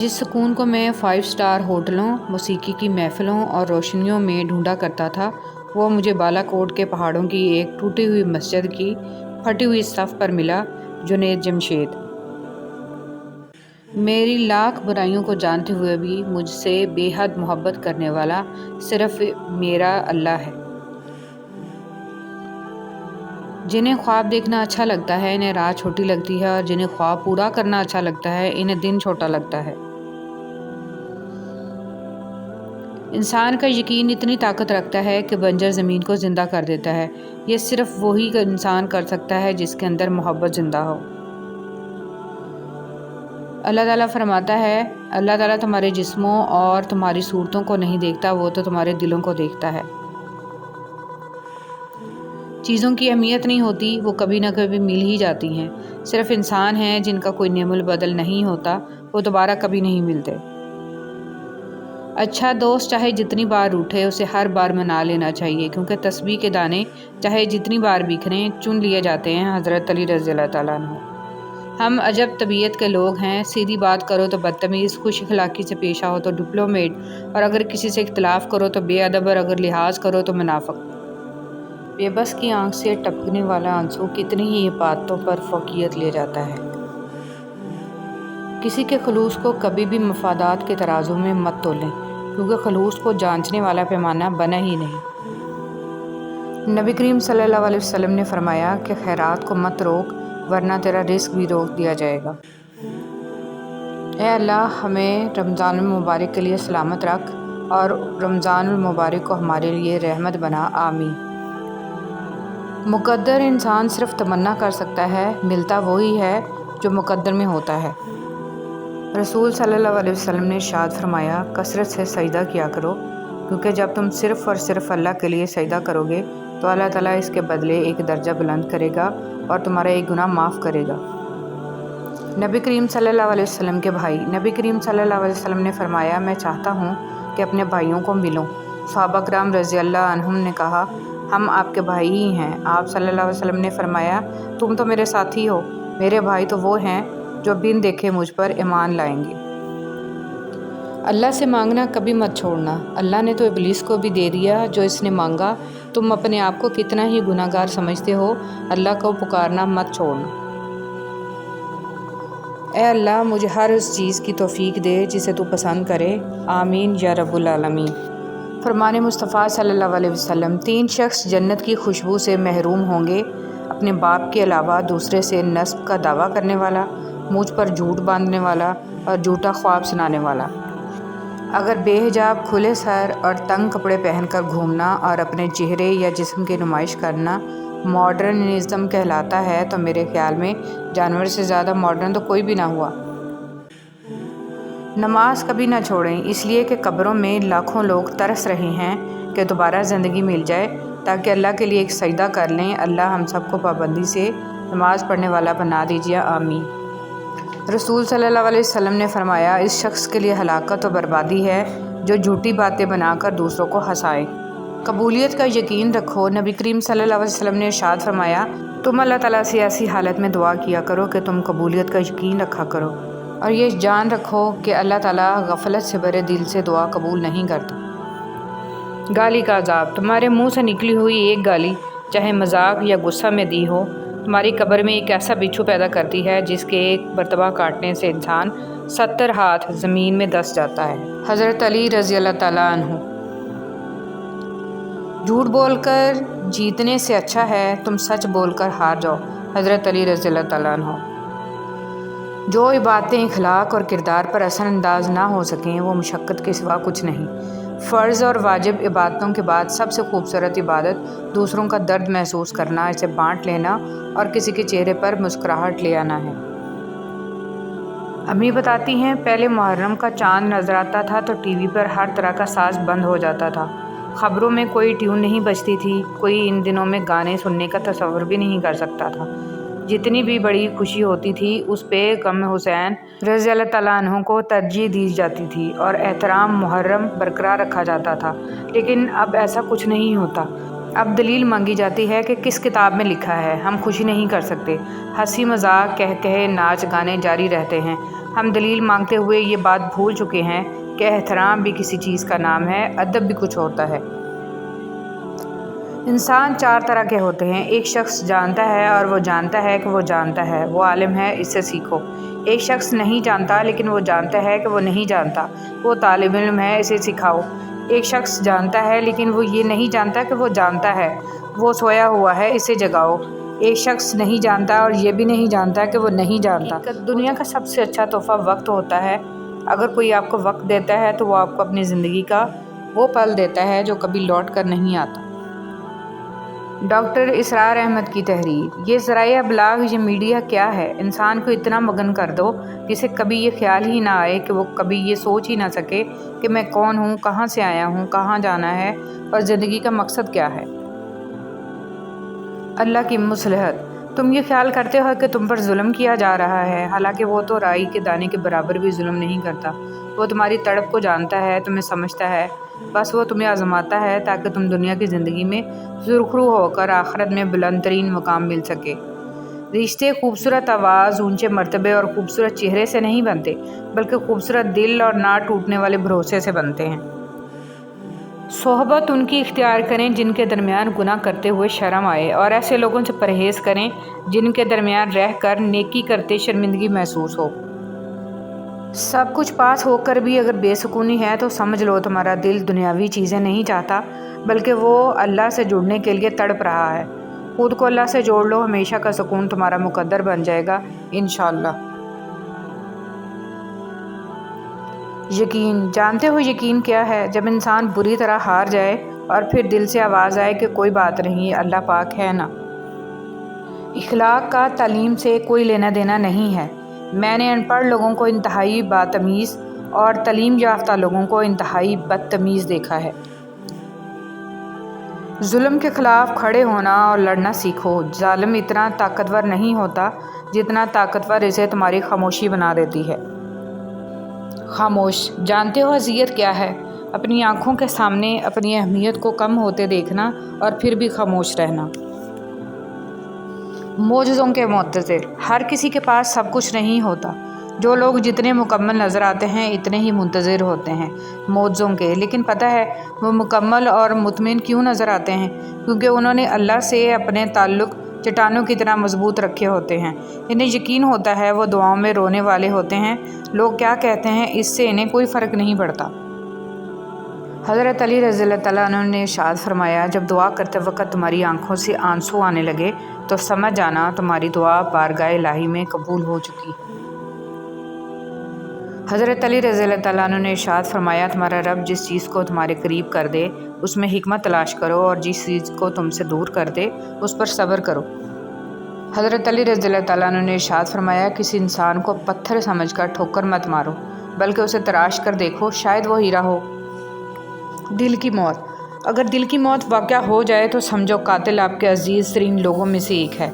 جس سکون کو میں 5 اسٹار ہوٹلوں، موسیقی کی محفلوں اور روشنیوں میں ڈھونڈا کرتا تھا، وہ مجھے بالا کوٹ کے پہاڑوں کی ایک ٹوٹی ہوئی مسجد کی پھٹی ہوئی صف پر ملا۔ جنید جمشید میری لاکھ برائیوں کو جانتے ہوئے بھی مجھ سے بے حد محبت کرنے والا صرف میرا اللہ ہے۔ جنہیں خواب دیکھنا اچھا لگتا ہے انہیں رات چھوٹی لگتی ہے، اور جنہیں خواب پورا کرنا اچھا لگتا ہے انہیں دن چھوٹا لگتا ہے۔ انسان کا یقین اتنی طاقت رکھتا ہے کہ بنجر زمین کو زندہ کر دیتا ہے۔ یہ صرف وہی انسان کر سکتا ہے جس کے اندر محبت زندہ ہو۔ اللہ تعالیٰ فرماتا ہے، اللہ تعالیٰ تمہارے جسموں اور تمہاری صورتوں کو نہیں دیکھتا، وہ تو تمہارے دلوں کو دیکھتا ہے۔ چیزوں کی اہمیت نہیں ہوتی، وہ کبھی نہ کبھی مل ہی جاتی ہیں۔ صرف انسان ہیں جن کا کوئی نعم البدل نہیں ہوتا، وہ دوبارہ کبھی نہیں ملتے۔ اچھا دوست چاہے جتنی بار روٹھے، اسے ہر بار منا لینا چاہیے، کیونکہ تسبیح کے دانے چاہے جتنی بار بکھریں چن لیے جاتے ہیں۔ حضرت علی رضی اللہ تعالیٰ عنہ۔ ہم عجب طبیعت کے لوگ ہیں، سیدھی بات کرو تو بدتمیز، خوش اخلاقی سے پیش آؤ تو ڈپلومیٹ، اور اگر کسی سے اختلاف کرو تو بے ادب، اور اگر لحاظ کرو تو منافق۔ بے بس کی آنکھ سے ٹپکنے والا آنسو کتنی ہی عبادتوں پر فوقیت لے جاتا ہے۔ کسی کے خلوص کو کبھی بھی مفادات کے ترازو میں مت تولیں، کیونکہ خلوص کو جانچنے والا پیمانہ بنا ہی نہیں۔ نبی کریم صلی اللہ علیہ وسلم نے فرمایا کہ خیرات کو مت روک، ورنہ تیرا رزق بھی روک دیا جائے گا۔ اے اللہ، ہمیں رمضان المبارک کے لیے سلامت رکھ، اور رمضان المبارک کو ہمارے لیے رحمت بنا، آمین۔ مقدر انسان صرف تمنا کر سکتا ہے، ملتا وہی ہے جو مقدر میں ہوتا ہے۔ رسول صلی اللہ علیہ وسلم نے ارشاد فرمایا، کثرت سے سجدہ کیا کرو، کیونکہ جب تم صرف اور صرف اللہ کے لیے سجدہ کرو گے تو اللہ تعالیٰ اس کے بدلے ایک درجہ بلند کرے گا اور تمہارا ایک گناہ معاف کرے گا۔ نبی کریم صلی اللہ علیہ وسلم کے بھائی، نبی کریم صلی اللہ علیہ وسلم نے فرمایا، میں چاہتا ہوں کہ اپنے بھائیوں کو ملوں۔ صحابہ کرام رضی اللہ عنہم نے کہا، ہم آپ کے بھائی ہی ہیں۔ آپ صلی اللہ علیہ وسلم نے فرمایا، تم تو میرے ساتھی ہو، میرے بھائی تو وہ ہیں جو بن دیکھے مجھ پر ایمان لائیں گے۔ اللہ سے مانگنا کبھی مت چھوڑنا۔ اللہ نے تو ابلیس کو بھی دے دیا جو اس نے مانگا۔ تم اپنے آپ کو کتنا ہی گناہ گار سمجھتے ہو، اللہ کو پکارنا مت چھوڑنا۔ اے اللہ، مجھے ہر اس چیز کی توفیق دے جسے تو پسند کرے، آمین یا رب العالمین۔ فرمان مصطفیٰ صلی اللہ علیہ وسلم، 3 شخص جنت کی خوشبو سے محروم ہوں گے، اپنے باپ کے علاوہ دوسرے سے نسب کا دعویٰ کرنے والا، مجھ پر جھوٹ باندھنے والا، اور جھوٹا خواب سنانے والا۔ اگر بے حجاب، کھلے سر اور تنگ کپڑے پہن کر گھومنا اور اپنے چہرے یا جسم کی نمائش کرنا ماڈرنزم کہلاتا ہے تو میرے خیال میں جانور سے زیادہ ماڈرن تو کوئی بھی نہ ہوا۔ نماز کبھی نہ چھوڑیں، اس لیے کہ قبروں میں لاکھوں لوگ ترس رہے ہیں کہ دوبارہ زندگی مل جائے تاکہ اللہ کے لیے ایک سجدہ کر لیں۔ اللہ ہم سب کو پابندی سے نماز پڑھنے والا بنا دیجیے، آمین۔ رسول صلی اللہ علیہ وسلم نے فرمایا، اس شخص کے لیے ہلاکت و بربادی ہے جو جھوٹی باتیں بنا کر دوسروں کو ہنسائے۔ قبولیت کا یقین رکھو۔ نبی کریم صلی اللہ علیہ وسلم نے ارشاد فرمایا، تم اللہ تعالیٰ سے ایسی حالت میں دعا کیا کرو کہ تم قبولیت کا یقین رکھا کرو، اور یہ جان رکھو کہ اللہ تعالیٰ غفلت سے بھرے دل سے دعا قبول نہیں کرتا۔ گالی کا عذاب۔ تمہارے منہ سے نکلی ہوئی ایک گالی، چاہے مذاق یا غصہ میں دی ہو، تمہاری قبر میں ایک ایسا بچھو پیدا کرتی ہے جس کے ایک مرتبہ کاٹنے سے انسان 70 ہاتھ زمین میں دس جاتا ہے۔ حضرت علی رضی اللہ تعالیٰ عنہ۔ جھوٹ بول کر جیتنے سے اچھا ہے تم سچ بول کر ہار جاؤ۔ حضرت علی رضی اللہ تعالیٰ عنہ۔ جو عبادتیں اخلاق اور کردار پر اثر انداز نہ ہو سکیں وہ مشقت کے سوا کچھ نہیں۔ فرض اور واجب عبادتوں کے بعد سب سے خوبصورت عبادت دوسروں کا درد محسوس کرنا، اسے بانٹ لینا اور کسی کے چہرے پر مسکراہٹ لے آنا ہے۔ امی بتاتی ہیں، پہلے محرم کا چاند نظر آتا تھا تو ٹی وی پر ہر طرح کا ساز بند ہو جاتا تھا، خبروں میں کوئی ٹیون نہیں بجتی تھی، کوئی ان دنوں میں گانے سننے کا تصور بھی نہیں کر سکتا تھا۔ جتنی بھی بڑی خوشی ہوتی تھی اس پہ غم حسین رضی اللہ تعالیٰ عنہ کو ترجیح دی جاتی تھی اور احترام محرم برقرار رکھا جاتا تھا، لیکن اب ایسا کچھ نہیں ہوتا۔ اب دلیل مانگی جاتی ہے کہ کس کتاب میں لکھا ہے، ہم خوشی نہیں کر سکتے۔ ہنسی مذاق، کہے ناچ گانے جاری رہتے ہیں، ہم دلیل مانگتے ہوئے یہ بات بھول چکے ہیں کہ احترام بھی کسی چیز کا نام ہے، ادب بھی کچھ ہوتا ہے۔ انسان 4 طرح کے ہوتے ہیں۔ ایک شخص جانتا ہے اور وہ جانتا ہے کہ وہ جانتا ہے، وہ عالم ہے، اس سے سیکھو۔ ایک شخص نہیں جانتا لیکن وہ جانتا ہے کہ وہ نہیں جانتا، وہ طالب علم ہے، اسے سکھاؤ۔ ایک شخص جانتا ہے لیکن وہ یہ نہیں جانتا کہ وہ جانتا ہے، وہ سویا ہوا ہے، اسے جگاؤ۔ ایک شخص نہیں جانتا اور یہ بھی نہیں جانتا کہ وہ نہیں جانتا۔ دنیا کا سب سے اچھا تحفہ وقت ہوتا ہے۔ اگر کوئی آپ کو وقت دیتا ہے تو وہ آپ کو اپنی زندگی کا وہ پل دیتا ہے جو کبھی لوٹ کر نہیں آتا۔ ڈاکٹر اسرار احمد کی تحریر۔ یہ ذرائع ابلاغ، یہ میڈیا کیا ہے؟ انسان کو اتنا مگن کر دو جسے کبھی یہ خیال ہی نہ آئے کہ وہ کبھی یہ سوچ ہی نہ سکے کہ میں کون ہوں، کہاں سے آیا ہوں، کہاں جانا ہے اور زندگی کا مقصد کیا ہے۔ اللہ کی مصلحت۔ تم یہ خیال کرتے ہو کہ تم پر ظلم کیا جا رہا ہے، حالانکہ وہ تو رائی کے دانے کے برابر بھی ظلم نہیں کرتا۔ وہ تمہاری تڑپ کو جانتا ہے، تمہیں سمجھتا ہے، بس وہ تمہیں آزماتا ہے تاکہ تم دنیا کی زندگی میں سرخرو ہو کر آخرت میں بلند ترین مقام مل سکے۔ رشتے خوبصورت آواز، اونچے مرتبے اور خوبصورت چہرے سے نہیں بنتے، بلکہ خوبصورت دل اور نہ ٹوٹنے والے بھروسے سے بنتے ہیں۔ صحبت ان کی اختیار کریں جن کے درمیان گناہ کرتے ہوئے شرم آئے، اور ایسے لوگوں سے پرہیز کریں جن کے درمیان رہ کر نیکی کرتے شرمندگی محسوس ہو۔ سب کچھ پاس ہو کر بھی اگر بے سکونی ہے تو سمجھ لو تمہارا دل دنیاوی چیزیں نہیں چاہتا، بلکہ وہ اللہ سے جڑنے کے لیے تڑپ رہا ہے۔ خود کو اللہ سے جوڑ لو، ہمیشہ کا سکون تمہارا مقدر بن جائے گا انشاءاللہ۔ یقین۔ جانتے ہو یقین کیا ہے؟ جب انسان بری طرح ہار جائے اور پھر دل سے آواز آئے کہ کوئی بات نہیں، اللہ پاک ہے نا۔ اخلاق کا تعلیم سے کوئی لینا دینا نہیں ہے۔ میں نے ان پڑھ لوگوں کو انتہائی باتمیز اور تعلیم یافتہ لوگوں کو انتہائی بدتمیز دیکھا ہے۔ ظلم کے خلاف کھڑے ہونا اور لڑنا سیکھو۔ ظالم اتنا طاقتور نہیں ہوتا جتنا طاقتور اسے تمہاری خاموشی بنا دیتی ہے۔ خاموش۔ جانتے ہو اذیت کیا ہے؟ اپنی آنکھوں کے سامنے اپنی اہمیت کو کم ہوتے دیکھنا اور پھر بھی خاموش رہنا۔ معجزوں کے منتظر۔ ہر کسی کے پاس سب کچھ نہیں ہوتا۔ جو لوگ جتنے مکمل نظر آتے ہیں اتنے ہی منتظر ہوتے ہیں معجزوں کے، لیکن پتہ ہے وہ مکمل اور مطمئن کیوں نظر آتے ہیں؟ کیونکہ انہوں نے اللہ سے اپنے تعلق چٹانوں کی طرح مضبوط رکھے ہوتے ہیں۔ انہیں یقین ہوتا ہے وہ دعاؤں میں رونے والے ہوتے ہیں، لوگ کیا کہتے ہیں اس سے انہیں کوئی فرق نہیں پڑتا۔ حضرت علی رضی اللہ تعالیٰ عنہ نے ارشاد فرمایا، جب دعا کرتے وقت تمہاری آنکھوں سے آنسو آنے لگے تو سمجھ جانا تمہاری دعا بارگاہ الہی میں قبول ہو چکی۔ حضرت علی رضی اللہ تعالیٰ عنہ نے ارشاد فرمایا، تمہارا رب جس چیز کو تمہارے قریب کر دے اس میں حکمت تلاش کرو، اور جس چیز کو تم سے دور کر دے اس پر صبر کرو۔ حضرت علی رضی اللہ تعالیٰ عنہ نے ارشاد فرمایا، کسی انسان کو پتھر سمجھ کر ٹھوکر مت مارو، بلکہ اسے تراش کر دیکھو، شاید وہ ہیرا ہو۔ دل کی موت۔ اگر دل کی موت واقع ہو جائے تو سمجھو قاتل آپ کے عزیز ترین لوگوں میں سے ایک ہے۔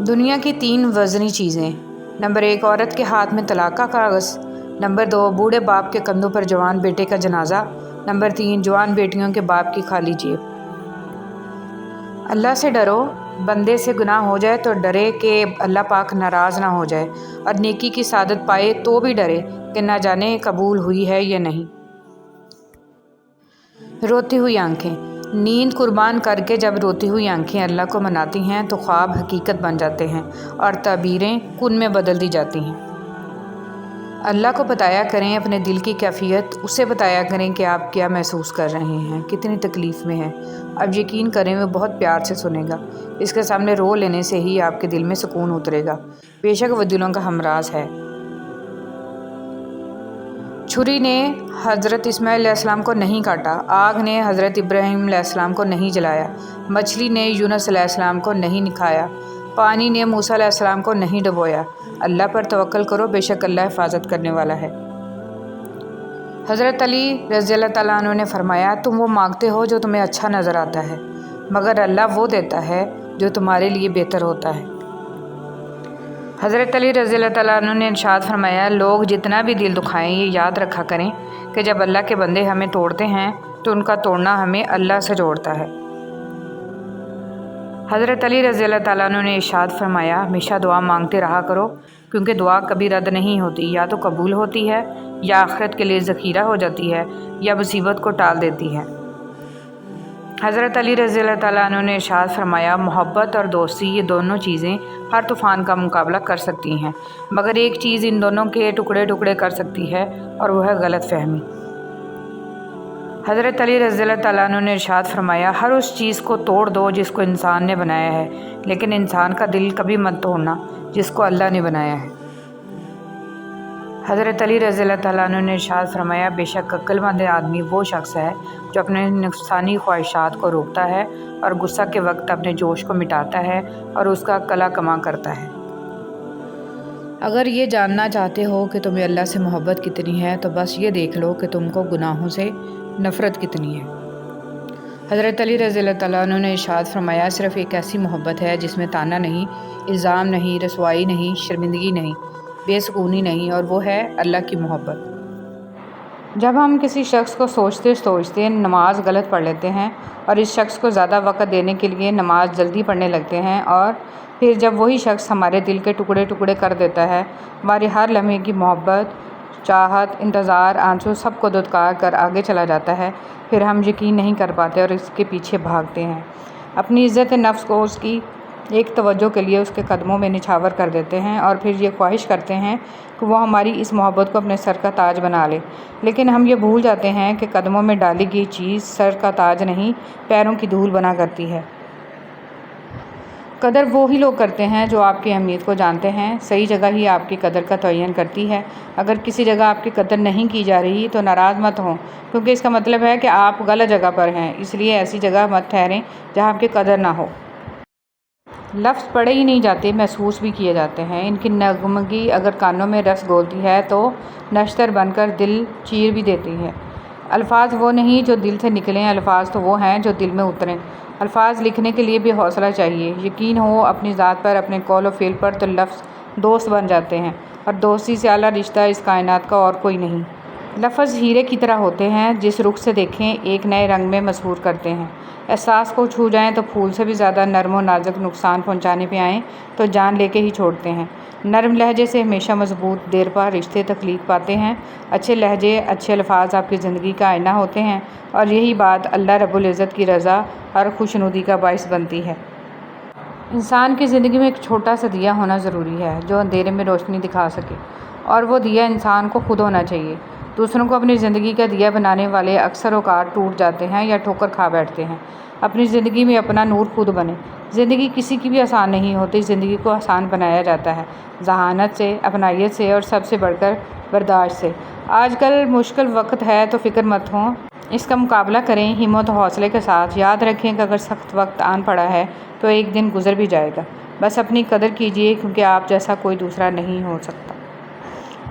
دنیا کی 3 وزنی چیزیں۔ نمبر 1، عورت کے ہاتھ میں طلاق کا کاغذ۔ نمبر 2، بوڑھے باپ کے کندھوں پر جوان بیٹے کا جنازہ۔ نمبر 3، جوان بیٹیوں کے باپ کی خالی جیب۔ اللہ سے ڈرو۔ بندے سے گناہ ہو جائے تو ڈرے کہ اللہ پاک ناراض نہ ہو جائے، اور نیکی کی سعادت پائے تو بھی ڈرے کہ نہ جانے قبول ہوئی ہے یا نہیں۔ روتی ہوئی آنکھیں۔ نیند قربان کر کے جب روتی ہوئی آنکھیں اللہ کو مناتی ہیں تو خواب حقیقت بن جاتے ہیں اور تعبیریں کن میں بدل دی جاتی ہیں۔ اللہ کو بتایا کریں اپنے دل کی کیفیت، اسے بتایا کریں کہ آپ کیا محسوس کر رہے ہیں، کتنی تکلیف میں ہیں۔ اب یقین کریں وہ بہت پیار سے سنے گا۔ اس کے سامنے رو لینے سے ہی آپ کے دل میں سکون اترے گا، بے شک وہ دلوں کا ہمراز ہے۔ چھری نے حضرت اسماعیل علیہ السلام کو نہیں کاٹا، آگ نے حضرت ابراہیم علیہ السلام کو نہیں جلایا، مچھلی نے یونس علیہ السلام کو نہیں نکھایا، پانی نے موسیٰ علیہ السلام کو نہیں ڈبویا۔ اللہ پر توکل کرو، بے شک اللہ حفاظت کرنے والا ہے۔ حضرت علی رضی اللہ تعالیٰ عنہ نے فرمایا، تم وہ مانگتے ہو جو تمہیں اچھا نظر آتا ہے، مگر اللہ وہ دیتا ہے جو تمہارے لیے بہتر ہوتا ہے۔ حضرت علی رضی اللہ تعالیٰ عنہ نے ارشاد فرمایا، لوگ جتنا بھی دل دکھائیں یہ یاد رکھا کریں کہ جب اللہ کے بندے ہمیں توڑتے ہیں تو ان کا توڑنا ہمیں اللہ سے جوڑتا ہے۔ حضرت علی رضی اللہ تعالیٰ عنہ نے ارشاد فرمایا، ہمیشہ دعا مانگتے رہا کرو کیونکہ دعا کبھی رد نہیں ہوتی، یا تو قبول ہوتی ہے یا آخرت کے لیے ذخیرہ ہو جاتی ہے یا مصیبت کو ٹال دیتی ہے۔ حضرت علی رضی اللہ تعالیٰ عنہ نے ارشاد فرمایا، محبت اور دوستی یہ دونوں چیزیں ہر طوفان کا مقابلہ کر سکتی ہیں، مگر ایک چیز ان دونوں کے ٹکڑے ٹکڑے کر سکتی ہے اور وہ ہے غلط فہمی۔ حضرت علی رضی اللہ تعالیٰ عنہ نے ارشاد فرمایا، ہر اس چیز کو توڑ دو جس کو انسان نے بنایا ہے، لیکن انسان کا دل کبھی مت توڑنا جس کو اللہ نے بنایا ہے۔ حضرت علی رضی اللہ تعالیٰ عنہ نے ارشاد فرمایا، بے شک عقل مند آدمی وہ شخص ہے جو اپنے نفسانی خواہشات کو روکتا ہے اور غصہ کے وقت اپنے جوش کو مٹاتا ہے اور اس کا قلع کما کرتا ہے۔ اگر یہ جاننا چاہتے ہو کہ تمہیں اللہ سے محبت کتنی ہے تو بس یہ دیکھ لو کہ تم کو گناہوں سے نفرت کتنی ہے۔ حضرت علی رضی اللہ تعالیٰ عنہ نے ارشاد فرمایا، صرف ایک ایسی محبت ہے جس میں طعنہ نہیں، الزام نہیں، رسوائی نہیں، شرمندگی نہیں، بے سکونی نہیں، اور وہ ہے اللہ کی محبت۔ جب ہم کسی شخص کو سوچتے نماز غلط پڑھ لیتے ہیں اور اس شخص کو زیادہ وقت دینے کے لیے نماز جلدی پڑھنے لگتے ہیں، اور پھر جب وہی شخص ہمارے دل کے ٹکڑے ٹکڑے کر دیتا ہے، ہماری ہر لمحے کی محبت، چاہت، انتظار، آنسو سب کو دھتکار کر آگے چلا جاتا ہے، پھر ہم یقین نہیں کر پاتے اور اس کے پیچھے بھاگتے ہیں، اپنی عزت نفس کو اس کی ایک توجہ کے لیے اس کے قدموں میں نچھاور کر دیتے ہیں، اور پھر یہ خواہش کرتے ہیں کہ وہ ہماری اس محبت کو اپنے سر کا تاج بنا لے، لیکن ہم یہ بھول جاتے ہیں کہ قدموں میں ڈالی گئی چیز سر کا تاج نہیں، پیروں کی دھول بنا کرتی ہے۔ قدر وہی لوگ کرتے ہیں جو آپ کی اہمیت کو جانتے ہیں، صحیح جگہ ہی آپ کی قدر کا تعین کرتی ہے۔ اگر کسی جگہ آپ کی قدر نہیں کی جا رہی تو ناراض مت ہوں، کیونکہ اس کا مطلب ہے کہ آپ غلط جگہ پر ہیں، اس لیے ایسی جگہ مت ٹھہریں جہاں آپ کی قدر نہ ہو۔ لفظ پڑھے ہی نہیں جاتے، محسوس بھی کیے جاتے ہیں، ان کی نغمگی اگر کانوں میں رس گھولتی ہے تو نشتر بن کر دل چیر بھی دیتی ہے۔ الفاظ وہ نہیں جو دل سے نکلیں، الفاظ تو وہ ہیں جو دل میں اتریں۔ الفاظ لکھنے کے لیے بھی حوصلہ چاہیے، یقین ہو اپنی ذات پر، اپنے قول و فعل پر، تو لفظ دوست بن جاتے ہیں، اور دوستی سے اعلیٰ رشتہ اس کائنات کا اور کوئی نہیں۔ لفظ ہیرے کی طرح ہوتے ہیں، جس رخ سے دیکھیں ایک نئے رنگ میں مسحور کرتے ہیں۔ احساس کو چھو جائیں تو پھول سے بھی زیادہ نرم و نازک، نقصان پہنچانے پہ آئیں تو جان لے کے ہی چھوڑتے ہیں۔ نرم لہجے سے ہمیشہ مضبوط دیر پا رشتے تخلیق پاتے ہیں۔ اچھے لہجے، اچھے الفاظ آپ کی زندگی کا آئینہ ہوتے ہیں، اور یہی بات اللہ رب العزت کی رضا اور خوشنودی کا باعث بنتی ہے۔ انسان کی زندگی میں ایک چھوٹا سا دیا ہونا ضروری ہے جو اندھیرے میں روشنی دکھا سکے، اور وہ دیا انسان کو خود ہونا چاہیے۔ دوسروں کو اپنی زندگی کا دیا بنانے والے اکثر اوقات ٹوٹ جاتے ہیں یا ٹھوکر کھا بیٹھتے ہیں۔ اپنی زندگی میں اپنا نور خود بنے۔ زندگی کسی کی بھی آسان نہیں ہوتی، زندگی کو آسان بنایا جاتا ہے ذہانت سے، اپنائیت سے، اور سب سے بڑھ کر برداشت سے۔ آج کل مشکل وقت ہے تو فکر مت ہوں، اس کا مقابلہ کریں ہمت و حوصلے کے ساتھ۔ یاد رکھیں کہ اگر سخت وقت آن پڑا ہے تو ایک دن گزر بھی جائے گا، بس اپنی قدر کیجیے، کیونکہ آپ جیسا کوئی دوسرا نہیں ہو سکتا۔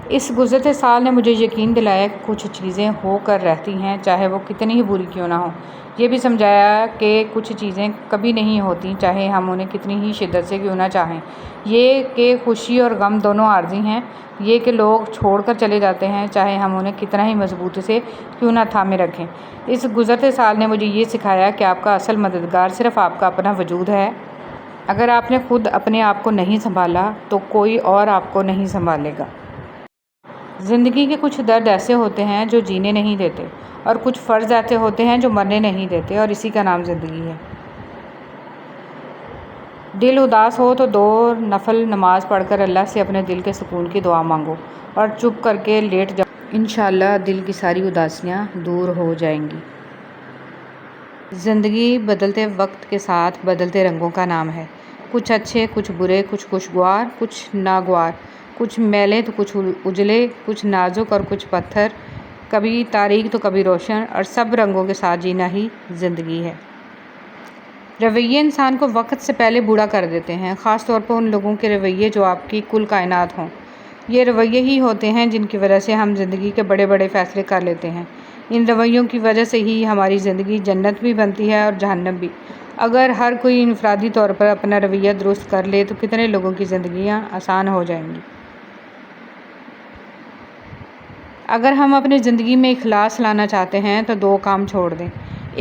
اس گزرتے سال نے مجھے یقین دلایا کہ کچھ چیزیں ہو کر رہتی ہیں، چاہے وہ کتنی ہی بری کیوں نہ ہوں۔ یہ بھی سمجھایا کہ کچھ چیزیں کبھی نہیں ہوتی، چاہے ہم انہیں کتنی ہی شدت سے کیوں نہ چاہیں۔ یہ کہ خوشی اور غم دونوں عارضی ہیں۔ یہ کہ لوگ چھوڑ کر چلے جاتے ہیں، چاہے ہم انہیں کتنا ہی مضبوطی سے کیوں نہ تھامے رکھیں۔ اس گزرتے سال نے مجھے یہ سکھایا کہ آپ کا اصل مددگار صرف آپ کا اپنا وجود ہے۔ اگر آپ نے خود اپنے آپ کو نہیں سنبھالا تو کوئی اور آپ کو نہیں سنبھالے گا۔ زندگی کے کچھ درد ایسے ہوتے ہیں جو جینے نہیں دیتے، اور کچھ فرض ایسے ہوتے ہیں جو مرنے نہیں دیتے، اور اسی کا نام زندگی ہے۔ دل اداس ہو تو 2 نفل نماز پڑھ کر اللہ سے اپنے دل کے سکون کی دعا مانگو، اور چپ کر کے لیٹ جاؤ، انشاءاللہ دل کی ساری اداسیاں دور ہو جائیں گی۔ زندگی بدلتے وقت کے ساتھ بدلتے رنگوں کا نام ہے، کچھ اچھے، کچھ برے، کچھ خوشگوار، کچھ ناگوار، کچھ میلے تو کچھ اجلے، کچھ نازک اور کچھ پتھر، کبھی تاریک تو کبھی روشن، اور سب رنگوں کے ساتھ جینا ہی زندگی ہے۔ رویے انسان کو وقت سے پہلے بوڑھا کر دیتے ہیں، خاص طور پر ان لوگوں کے رویے جو آپ کی کل کائنات ہوں۔ یہ رویے ہی ہوتے ہیں جن کی وجہ سے ہم زندگی کے بڑے بڑے فیصلے کر لیتے ہیں۔ ان رویوں کی وجہ سے ہی ہماری زندگی جنت بھی بنتی ہے اور جہنم بھی۔ اگر ہر کوئی انفرادی طور پر اپنا رویہ درست کر لے تو کتنے لوگوں کی زندگیاں آسان ہو جائیں گی۔ اگر ہم اپنی زندگی میں اخلاص لانا چاہتے ہیں تو 2 کام چھوڑ دیں۔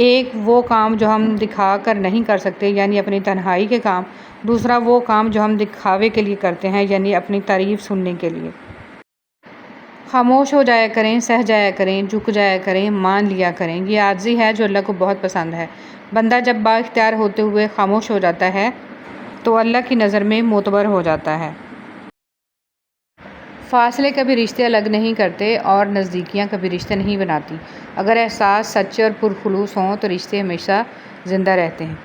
ایک وہ کام جو ہم دکھا کر نہیں کر سکتے یعنی اپنی تنہائی کے کام، دوسرا وہ کام جو ہم دکھاوے کے لیے کرتے ہیں یعنی اپنی تعریف سننے کے لیے۔ خاموش ہو جایا کریں، سہ جایا کریں، جھک جایا کریں، مان لیا کریں۔ یہ عاجزی ہے جو اللہ کو بہت پسند ہے۔ بندہ جب با اختیار ہوتے ہوئے خاموش ہو جاتا ہے تو اللہ کی نظر میں معتبر ہو جاتا ہے۔ فاصلے کبھی رشتے الگ نہیں کرتے اور نزدیکیاں کبھی رشتے نہیں بناتی۔ اگر احساس سچے اور پرخلوص ہوں تو رشتے ہمیشہ زندہ رہتے ہیں۔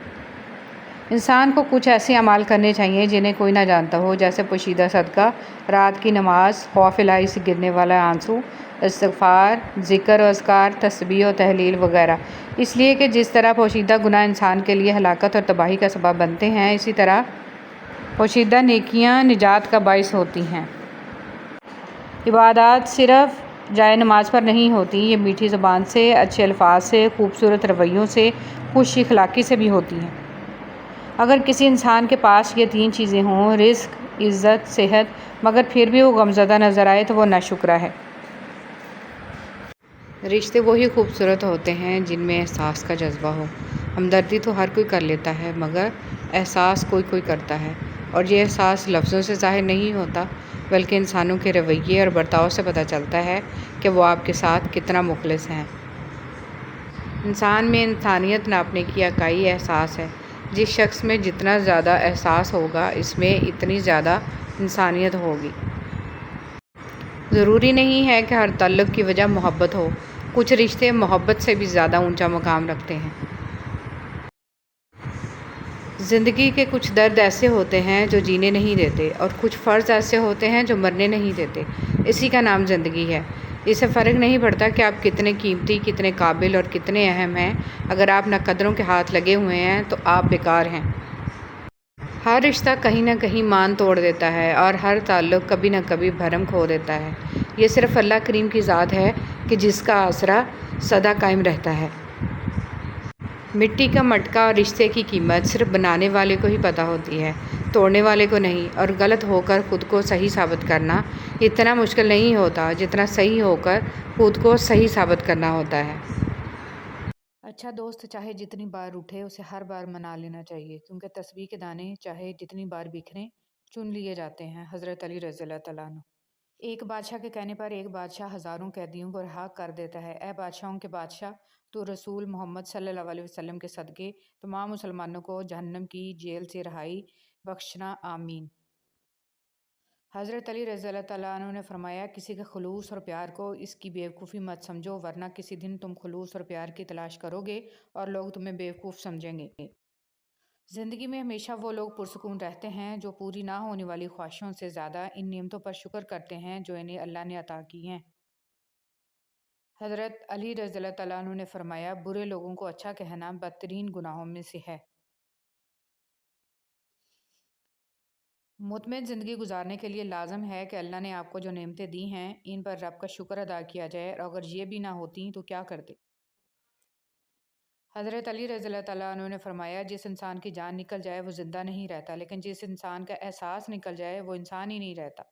انسان کو کچھ ایسے اعمال کرنے چاہیے جنہیں کوئی نہ جانتا ہو، جیسے پوشیدہ صدقہ، رات کی نماز، خوف الہی سے گرنے والا آنسو، استغفار، ذکر و اذکار، تسبیح و تحلیل وغیرہ۔ اس لیے کہ جس طرح پوشیدہ گناہ انسان کے لیے ہلاکت اور تباہی کا سبب بنتے ہیں، اسی طرح پوشیدہ نیکیاں نجات کا باعث ہوتی ہیں۔ عبادات صرف جائے نماز پر نہیں ہوتی، یہ میٹھی زبان سے، اچھے الفاظ سے، خوبصورت رویوں سے، خوش اخلاقی سے بھی ہوتی ہیں۔ اگر کسی انسان کے پاس یہ تین چیزیں ہوں، رزق، عزت، صحت، مگر پھر بھی وہ غمزدہ نظر آئے تو وہ ناشکرا ہے۔ رشتے وہی خوبصورت ہوتے ہیں جن میں احساس کا جذبہ ہو۔ ہمدردی تو ہر کوئی کر لیتا ہے مگر احساس کوئی کوئی کرتا ہے، اور یہ احساس لفظوں سے ظاہر نہیں ہوتا بلکہ انسانوں کے رویے اور برتاؤ سے پتہ چلتا ہے کہ وہ آپ کے ساتھ کتنا مخلص ہیں۔ انسان میں انسانیت ناپنے کی اکائی احساس ہے۔ جس شخص میں جتنا زیادہ احساس ہوگا اس میں اتنی زیادہ انسانیت ہوگی۔ ضروری نہیں ہے کہ ہر تعلق کی وجہ محبت ہو، کچھ رشتے محبت سے بھی زیادہ اونچا مقام رکھتے ہیں۔ زندگی کے کچھ درد ایسے ہوتے ہیں جو جینے نہیں دیتے، اور کچھ فرض ایسے ہوتے ہیں جو مرنے نہیں دیتے۔ اسی کا نام زندگی ہے۔ اس سے فرق نہیں پڑتا کہ آپ کتنے قیمتی، کتنے قابل اور کتنے اہم ہیں، اگر آپ ناقدروں کے ہاتھ لگے ہوئے ہیں تو آپ بیکار ہیں۔ ہر رشتہ کہیں نہ کہیں مان توڑ دیتا ہے اور ہر تعلق کبھی نہ کبھی بھرم کھو دیتا ہے۔ یہ صرف اللہ کریم کی ذات ہے کہ جس کا آسرا سدا قائم رہتا ہے۔ مٹی کا مٹکا اور رشتے کی قیمت صرف بنانے والے کو ہی پتہ ہوتی ہے، توڑنے والے کو نہیں، اور غلط ہو کر خود کو صحیح ثابت کرنا اتنا مشکل نہیں ہوتا جتنا صحیح ہو کر خود کو صحیح ثابت کرنا ہوتا ہے۔ اچھا دوست چاہے جتنی بار اٹھے اسے ہر بار منا لینا چاہیے، کیونکہ تسبیح کے دانے چاہے جتنی بار بکھریں چن لیے جاتے ہیں۔ حضرت علی رضی اللہ تعالیٰ عنہ۔ ایک بادشاہ کے کہنے پر ایک بادشاہ ہزاروں قیدیوں کو رہا کر دیتا ہے۔ اے بادشاہوں کے بادشاہ، تو رسول محمد صلی اللہ علیہ وسلم کے صدقے تمام مسلمانوں کو جہنم کی جیل سے رہائی بخشنا، آمین۔ حضرت علی رضی اللہ تعالیٰ عنہ نے فرمایا، کسی کے خلوص اور پیار کو اس کی بیوقوفی مت سمجھو، ورنہ کسی دن تم خلوص اور پیار کی تلاش کرو گے اور لوگ تمہیں بیوقوف سمجھیں گے۔ زندگی میں ہمیشہ وہ لوگ پرسکون رہتے ہیں جو پوری نہ ہونے والی خواہشوں سے زیادہ ان نعمتوں پر شکر کرتے ہیں جو انہیں اللہ نے عطا کی ہیں۔ حضرت علی رضی اللہ تعالیٰ عنہ نے فرمایا، برے لوگوں کو اچھا کہنا بدترین گناہوں میں سے ہے۔ مطمئن زندگی گزارنے کے لیے لازم ہے کہ اللہ نے آپ کو جو نعمتیں دی ہیں ان پر رب کا شکر ادا کیا جائے، اور اگر یہ بھی نہ ہوتی تو کیا کرتے۔ حضرت علی رضی اللہ تعالیٰ عنہ نے فرمایا، جس انسان کی جان نکل جائے وہ زندہ نہیں رہتا، لیکن جس انسان کا احساس نکل جائے وہ انسان ہی نہیں رہتا۔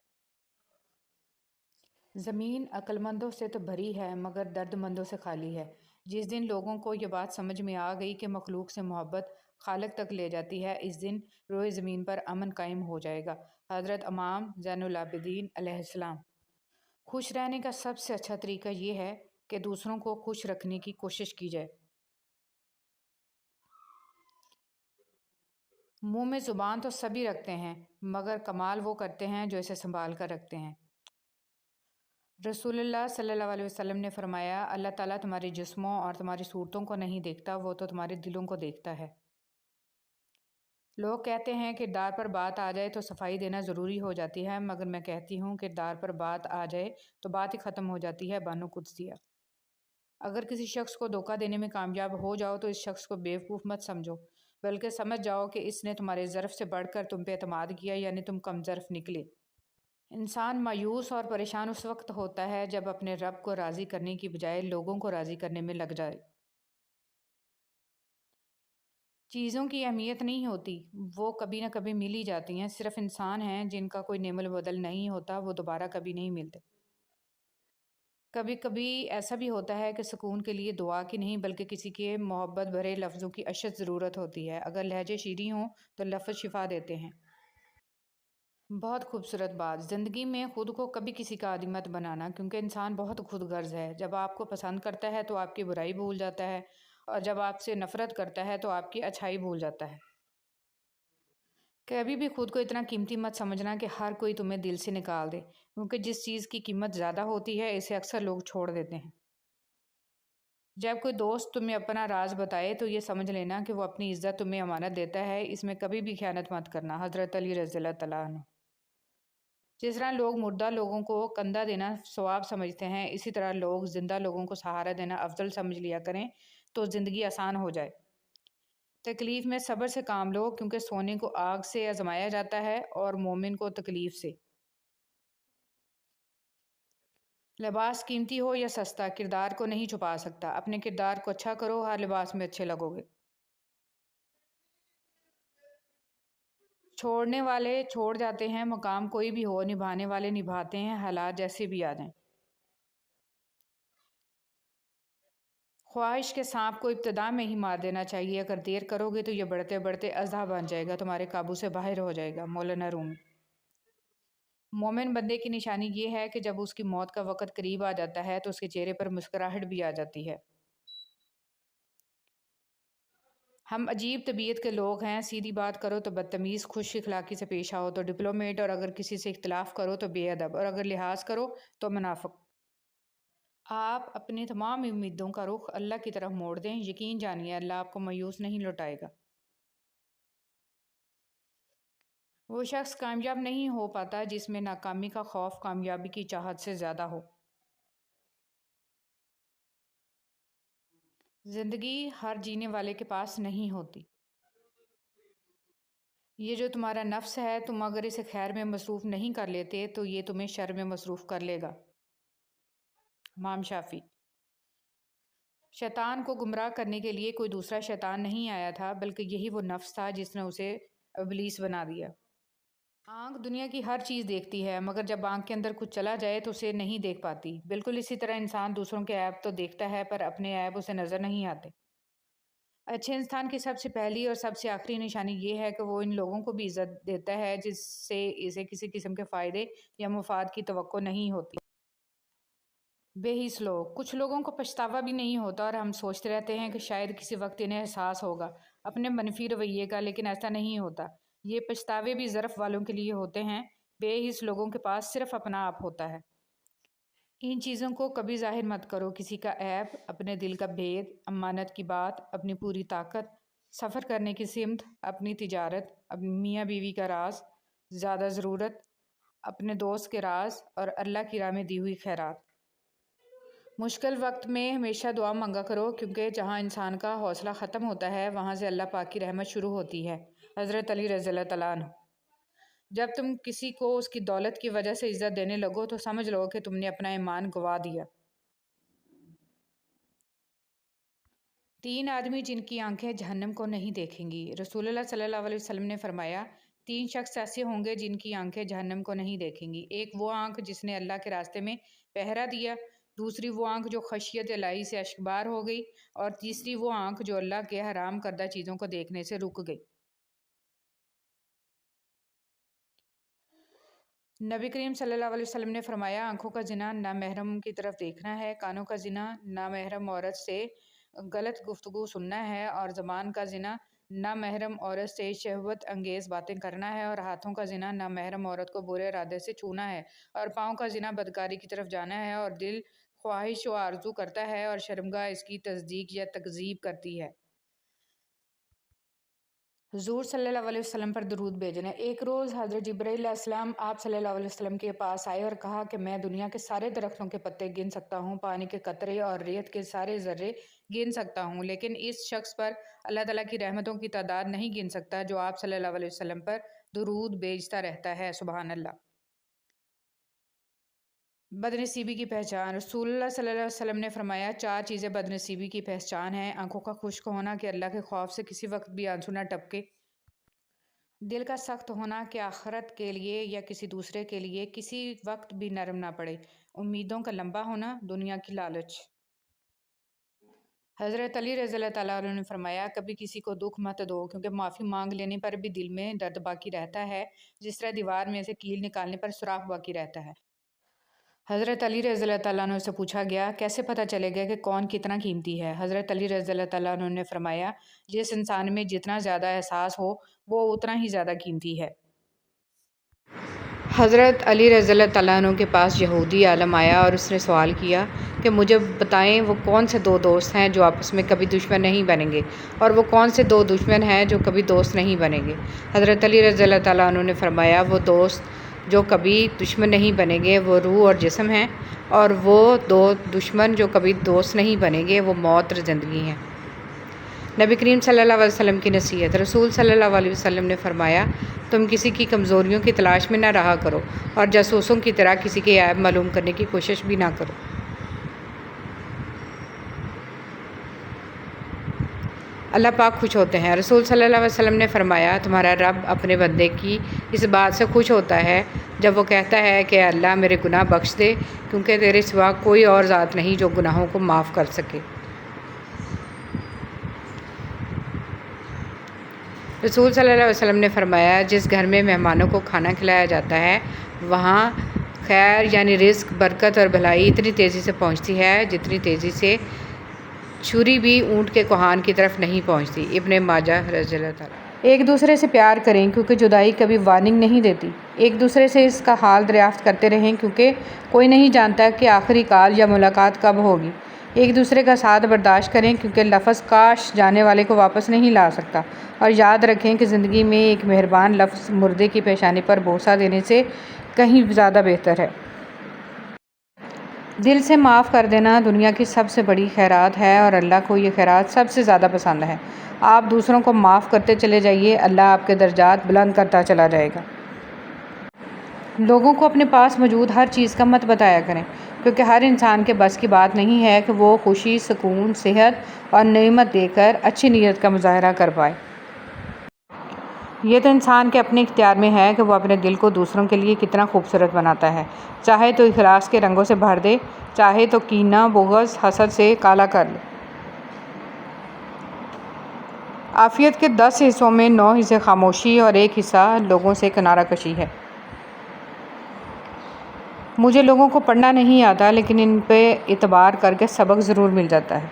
زمین عقل مندوں سے تو بھری ہے مگر درد مندوں سے خالی ہے۔ جس دن لوگوں کو یہ بات سمجھ میں آ گئی کہ مخلوق سے محبت خالق تک لے جاتی ہے، اس دن روئے زمین پر امن قائم ہو جائے گا۔ حضرت امام زین العابدین علیہ السلام۔ خوش رہنے کا سب سے اچھا طریقہ یہ ہے کہ دوسروں کو خوش رکھنے کی کوشش کی جائے۔ منہ میں زبان تو سبھی رکھتے ہیں مگر کمال وہ کرتے ہیں جو اسے سنبھال کر رکھتے ہیں۔ رسول اللہ صلی اللہ علیہ وسلم نے فرمایا، اللہ تعالیٰ تمہارے جسموں اور تمہاری صورتوں کو نہیں دیکھتا، وہ تو تمہارے دلوں کو دیکھتا ہے۔ لوگ کہتے ہیں کردار پر بات آ جائے تو صفائی دینا ضروری ہو جاتی ہے، مگر میں کہتی ہوں کردار پر بات آ جائے تو بات ہی ختم ہو جاتی ہے، بانو قدسیہ۔ اگر کسی شخص کو دھوکہ دینے میں کامیاب ہو جاؤ تو اس شخص کو بیوقوف مت سمجھو، بلکہ سمجھ جاؤ کہ اس نے تمہارے ظرف سے بڑھ کر تم پہ اعتماد کیا، یعنی تم کم ظرف نکلے۔ انسان مایوس اور پریشان اس وقت ہوتا ہے جب اپنے رب کو راضی کرنے کی بجائے لوگوں کو راضی کرنے میں لگ جائے۔ چیزوں کی اہمیت نہیں ہوتی، وہ کبھی نہ کبھی مل ہی جاتی ہیں، صرف انسان ہیں جن کا کوئی نعم البدل نہیں ہوتا، وہ دوبارہ کبھی نہیں ملتے۔ کبھی کبھی ایسا بھی ہوتا ہے کہ سکون کے لیے دعا کی نہیں بلکہ کسی کے محبت بھرے لفظوں کی اشد ضرورت ہوتی ہے۔ اگر لہجے شیریں ہوں تو لفظ شفا دیتے ہیں۔ بہت خوبصورت بات۔ زندگی میں خود کو کبھی کسی کا عادی مت بنانا، کیونکہ انسان بہت خود غرض ہے۔ جب آپ کو پسند کرتا ہے تو آپ کی برائی بھول جاتا ہے، اور جب آپ سے نفرت کرتا ہے تو آپ کی اچھائی بھول جاتا ہے۔ کبھی بھی خود کو اتنا قیمتی مت سمجھنا کہ ہر کوئی تمہیں دل سے نکال دے، کیونکہ جس چیز کی قیمت زیادہ ہوتی ہے اسے اکثر لوگ چھوڑ دیتے ہیں۔ جب کوئی دوست تمہیں اپنا راز بتائے تو یہ سمجھ لینا کہ وہ اپنی عزت تمہیں امانت دیتا ہے، اس میں کبھی بھی خیانت مت کرنا۔ حضرت علی رضی اللہ تعالیٰ عنہ۔ جس طرح لوگ مردہ لوگوں کو کندھا دینا ثواب سمجھتے ہیں، اسی طرح لوگ زندہ لوگوں کو سہارا دینا افضل سمجھ لیا کریں تو زندگی آسان ہو جائے۔ تکلیف میں صبر سے کام لو، کیونکہ سونے کو آگ سے آزمایا جاتا ہے اور مومن کو تکلیف سے۔ لباس قیمتی ہو یا سستا، کردار کو نہیں چھپا سکتا۔ اپنے کردار کو اچھا کرو، ہر لباس میں اچھے لگو گے۔ چھوڑنے والے چھوڑ جاتے ہیں، مقام کوئی بھی ہو، نبھانے والے نبھاتے ہیں، حالات جیسے بھی آ جائیں۔ خواہش کے سانپ کو ابتدا میں ہی مار دینا چاہیے، اگر دیر کرو گے تو یہ بڑھتے بڑھتے اژدہا بن جائے گا، تمہارے قابو سے باہر ہو جائے گا۔ مولانا رومی۔ مومن بندے کی نشانی یہ ہے کہ جب اس کی موت کا وقت قریب آ جاتا ہے تو اس کے چہرے پر مسکراہٹ بھی آ جاتی ہے۔ ہم عجیب طبیعت کے لوگ ہیں، سیدھی بات کرو تو بدتمیز، خوش اخلاقی سے پیش آؤ تو ڈپلومیٹ، اور اگر کسی سے اختلاف کرو تو بے ادب، اور اگر لحاظ کرو تو منافق۔ آپ اپنی تمام امیدوں کا رخ اللہ کی طرف موڑ دیں، یقین جانیے اللہ آپ کو مایوس نہیں لوٹائے گا۔ وہ شخص کامیاب نہیں ہو پاتا جس میں ناکامی کا خوف کامیابی کی چاہت سے زیادہ ہو۔ زندگی ہر جینے والے کے پاس نہیں ہوتی۔ یہ جو تمہارا نفس ہے، تم اگر اسے خیر میں مصروف نہیں کر لیتے تو یہ تمہیں شر میں مصروف کر لے گا۔ امام شافعی۔ شیطان کو گمراہ کرنے کے لیے کوئی دوسرا شیطان نہیں آیا تھا، بلکہ یہی وہ نفس تھا جس نے اسے ابلیس بنا دیا۔ آنکھ دنیا کی ہر چیز دیکھتی ہے، مگر جب آنکھ کے اندر کچھ چلا جائے تو اسے نہیں دیکھ پاتی۔ بالکل اسی طرح انسان دوسروں کے عیب تو دیکھتا ہے پر اپنے عیب اسے نظر نہیں آتے۔ اچھے انسان کی سب سے پہلی اور سب سے آخری نشانی یہ ہے کہ وہ ان لوگوں کو بھی عزت دیتا ہے جس سے اسے کسی قسم کے فائدے یا مفاد کی توقع نہیں ہوتی۔ بے حس لوگ۔ کچھ لوگوں کو پچھتاوا بھی نہیں ہوتا اور ہم سوچتے رہتے ہیں کہ شاید کسی وقت انہیں احساس ہوگا اپنے منفی رویے کا، لیکن ایسا نہیں ہوتا۔ یہ پچھتاوے بھی ظرف والوں کے لیے ہوتے ہیں۔ بے حس لوگوں کے پاس صرف اپنا آپ ہوتا ہے۔ ان چیزوں کو کبھی ظاہر مت کرو، کسی کا عیب، اپنے دل کا بھید، امانت کی بات، اپنی پوری طاقت، سفر کرنے کی سمت، اپنی تجارت، اپنی میاں بیوی کا راز، زیادہ ضرورت، اپنے دوست کے راز، اور اللہ کی راہ میں دی ہوئی خیرات۔ مشکل وقت میں ہمیشہ دعا مانگا کرو، کیونکہ جہاں انسان کا حوصلہ ختم ہوتا ہے وہاں سے اللہ پاک کی رحمت شروع ہوتی ہے۔ حضرت علی رضی اللہ تعالیٰ عنہ۔ جب تم کسی کو اس کی دولت کی وجہ سے عزت دینے لگو تو سمجھ لو کہ تم نے اپنا ایمان گنوا دیا۔ 3 آدمی جن کی آنکھیں جہنم کو نہیں دیکھیں گی۔ رسول اللہ صلی اللہ علیہ وسلم نے فرمایا، 3 شخص ایسے ہوں گے جن کی آنکھیں جہنم کو نہیں دیکھیں گی۔ ایک وہ آنکھ جس نے اللہ کے راستے میں پہرا دیا، دوسری وہ آنکھ جو خشیت الہی سے اشکبار ہو گئی، اور تیسری وہ آنکھ جو اللہ کے حرام کردہ چیزوں کو دیکھنے سے رک گئی۔ نبی کریم صلی اللہ علیہ وسلم نے فرمایا، آنکھوں کا زنا نامحرم کی طرف دیکھنا ہے، کانوں کا زنا نامحرم عورت سے غلط گفتگو سننا ہے، اور زبان کا زنا نامحرم عورت سے شہوت انگیز باتیں کرنا ہے، اور ہاتھوں کا زنا نامحرم عورت کو برے ارادے سے چھونا ہے، اور پاؤں کا زنا بدکاری کی طرف جانا ہے، اور دل خواہش و آرزو کرتا ہے، اور شرمگاہ اس کی تصدیق یا تکذیب کرتی ہے۔ حضور صلی اللہ علیہ وسلم پر درود بھیجنا۔ ایک روز حضرت جبرائیل علیہ السلام آپ صلی اللہ علیہ وسلم کے پاس آئے اور کہا کہ میں دنیا کے سارے درختوں کے پتے گن سکتا ہوں، پانی کے قطرے اور ریت کے سارے ذرے گن سکتا ہوں، لیکن اس شخص پر اللہ تعالیٰ کی رحمتوں کی تعداد نہیں گن سکتا جو آپ صلی اللہ علیہ وسلم پر درود بھیجتا رہتا ہے۔ سبحان اللہ۔ بدنصیبی کی پہچان۔ رسول اللہ صلی اللہ علیہ وسلم نے فرمایا، 4 چیزیں بدنصیبی کی پہچان ہیں: آنکھوں کا خشک ہونا کہ اللہ کے خوف سے کسی وقت بھی آنسو نہ ٹپکے، دل کا سخت ہونا کہ آخرت کے لیے یا کسی دوسرے کے لیے کسی وقت بھی نرم نہ پڑے، امیدوں کا لمبا ہونا، دنیا کی لالچ۔ حضرت علی رضی اللہ تعالیٰ عنہ نے فرمایا، کبھی کسی کو دکھ مت دو، کیونکہ معافی مانگ لینے پر بھی دل میں درد باقی رہتا ہے، جس طرح دیوار میں سے کیل نکالنے پر سوراخ باقی رہتا ہے۔ حضرت علی رضی اللہ تعالیٰ عنہ سے پوچھا گیا، کیسے پتہ چلے گا کہ کون کتنا قیمتی ہے؟ حضرت علی رضی اللہ تعالیٰ عنہ نے فرمایا، جس انسان میں جتنا زیادہ احساس ہو وہ اتنا ہی زیادہ قیمتی ہے۔ حضرت علی رضی اللہ تعالیٰ عنہ کے پاس یہودی عالم آیا اور اس نے سوال کیا کہ مجھے بتائیں وہ کون سے دو دوست ہیں جو آپس میں کبھی دشمن نہیں بنیں گے، اور وہ کون سے دو دشمن ہیں جو کبھی دوست نہیں بنیں گے؟ حضرت علی رضی اللہ تعالیٰ عنہ نے فرمایا، وہ دوست جو کبھی دشمن نہیں بنیں گے وہ روح اور جسم ہیں، اور وہ دو دشمن جو کبھی دوست نہیں بنیں گے وہ موت اور زندگی ہیں۔ نبی کریم صلی اللہ علیہ وسلم کی نصیحت۔ رسول صلی اللہ علیہ وسلم نے فرمایا، تم کسی کی کمزوریوں کی تلاش میں نہ رہا کرو اور جاسوسوں کی طرح کسی کے عیب معلوم کرنے کی کوشش بھی نہ کرو۔ اللہ پاک خوش ہوتے ہیں۔ رسول صلی اللہ علیہ وسلم نے فرمایا، تمہارا رب اپنے بندے کی اس بات سے خوش ہوتا ہے جب وہ کہتا ہے کہ اللہ میرے گناہ بخش دے، کیونکہ تیرے سوا کوئی اور ذات نہیں جو گناہوں کو معاف کر سکے۔ رسول صلی اللہ علیہ وسلم نے فرمایا، جس گھر میں مہمانوں کو کھانا کھلایا جاتا ہے وہاں خیر یعنی رزق، برکت اور بھلائی اتنی تیزی سے پہنچتی ہے جتنی تیزی سے چھری بھی اونٹ کے کوہان کی طرف نہیں پہنچتی۔ ابن ماجہ رضی اللہ تعالیٰ۔ ایک دوسرے سے پیار کریں کیونکہ جدائی کبھی وارننگ نہیں دیتی۔ ایک دوسرے سے اس کا حال دریافت کرتے رہیں کیونکہ کوئی نہیں جانتا کہ آخری کال یا ملاقات کب ہوگی۔ ایک دوسرے کا ساتھ برداشت کریں کیونکہ لفظ کاش جانے والے کو واپس نہیں لا سکتا، اور یاد رکھیں کہ زندگی میں ایک مہربان لفظ مردے کی پیشانی پر بوسہ دینے سے کہیں زیادہ بہتر ہے۔ دل سے معاف کر دینا دنیا کی سب سے بڑی خیرات ہے، اور اللہ کو یہ خیرات سب سے زیادہ پسند ہے۔ آپ دوسروں کو معاف کرتے چلے جائیے، اللہ آپ کے درجات بلند کرتا چلا جائے گا۔ لوگوں کو اپنے پاس موجود ہر چیز کا مت بتایا کریں، کیونکہ ہر انسان کے بس کی بات نہیں ہے کہ وہ خوشی، سکون، صحت اور نعمت دے کر اچھی نیت کا مظاہرہ کر پائے۔ یہ تو انسان کے اپنے اختیار میں ہے کہ وہ اپنے دل کو دوسروں کے لیے کتنا خوبصورت بناتا ہے، چاہے تو اخلاص کے رنگوں سے بھر دے، چاہے تو کینہ، بغض، حسد سے کالا کر لے۔ عافیت کے 10 حصوں میں 9 حصے خاموشی اور 1 حصہ لوگوں سے کنارہ کشی ہے۔ مجھے لوگوں کو پڑھنا نہیں آتا، لیکن ان پہ اعتبار کر کے سبق ضرور مل جاتا ہے۔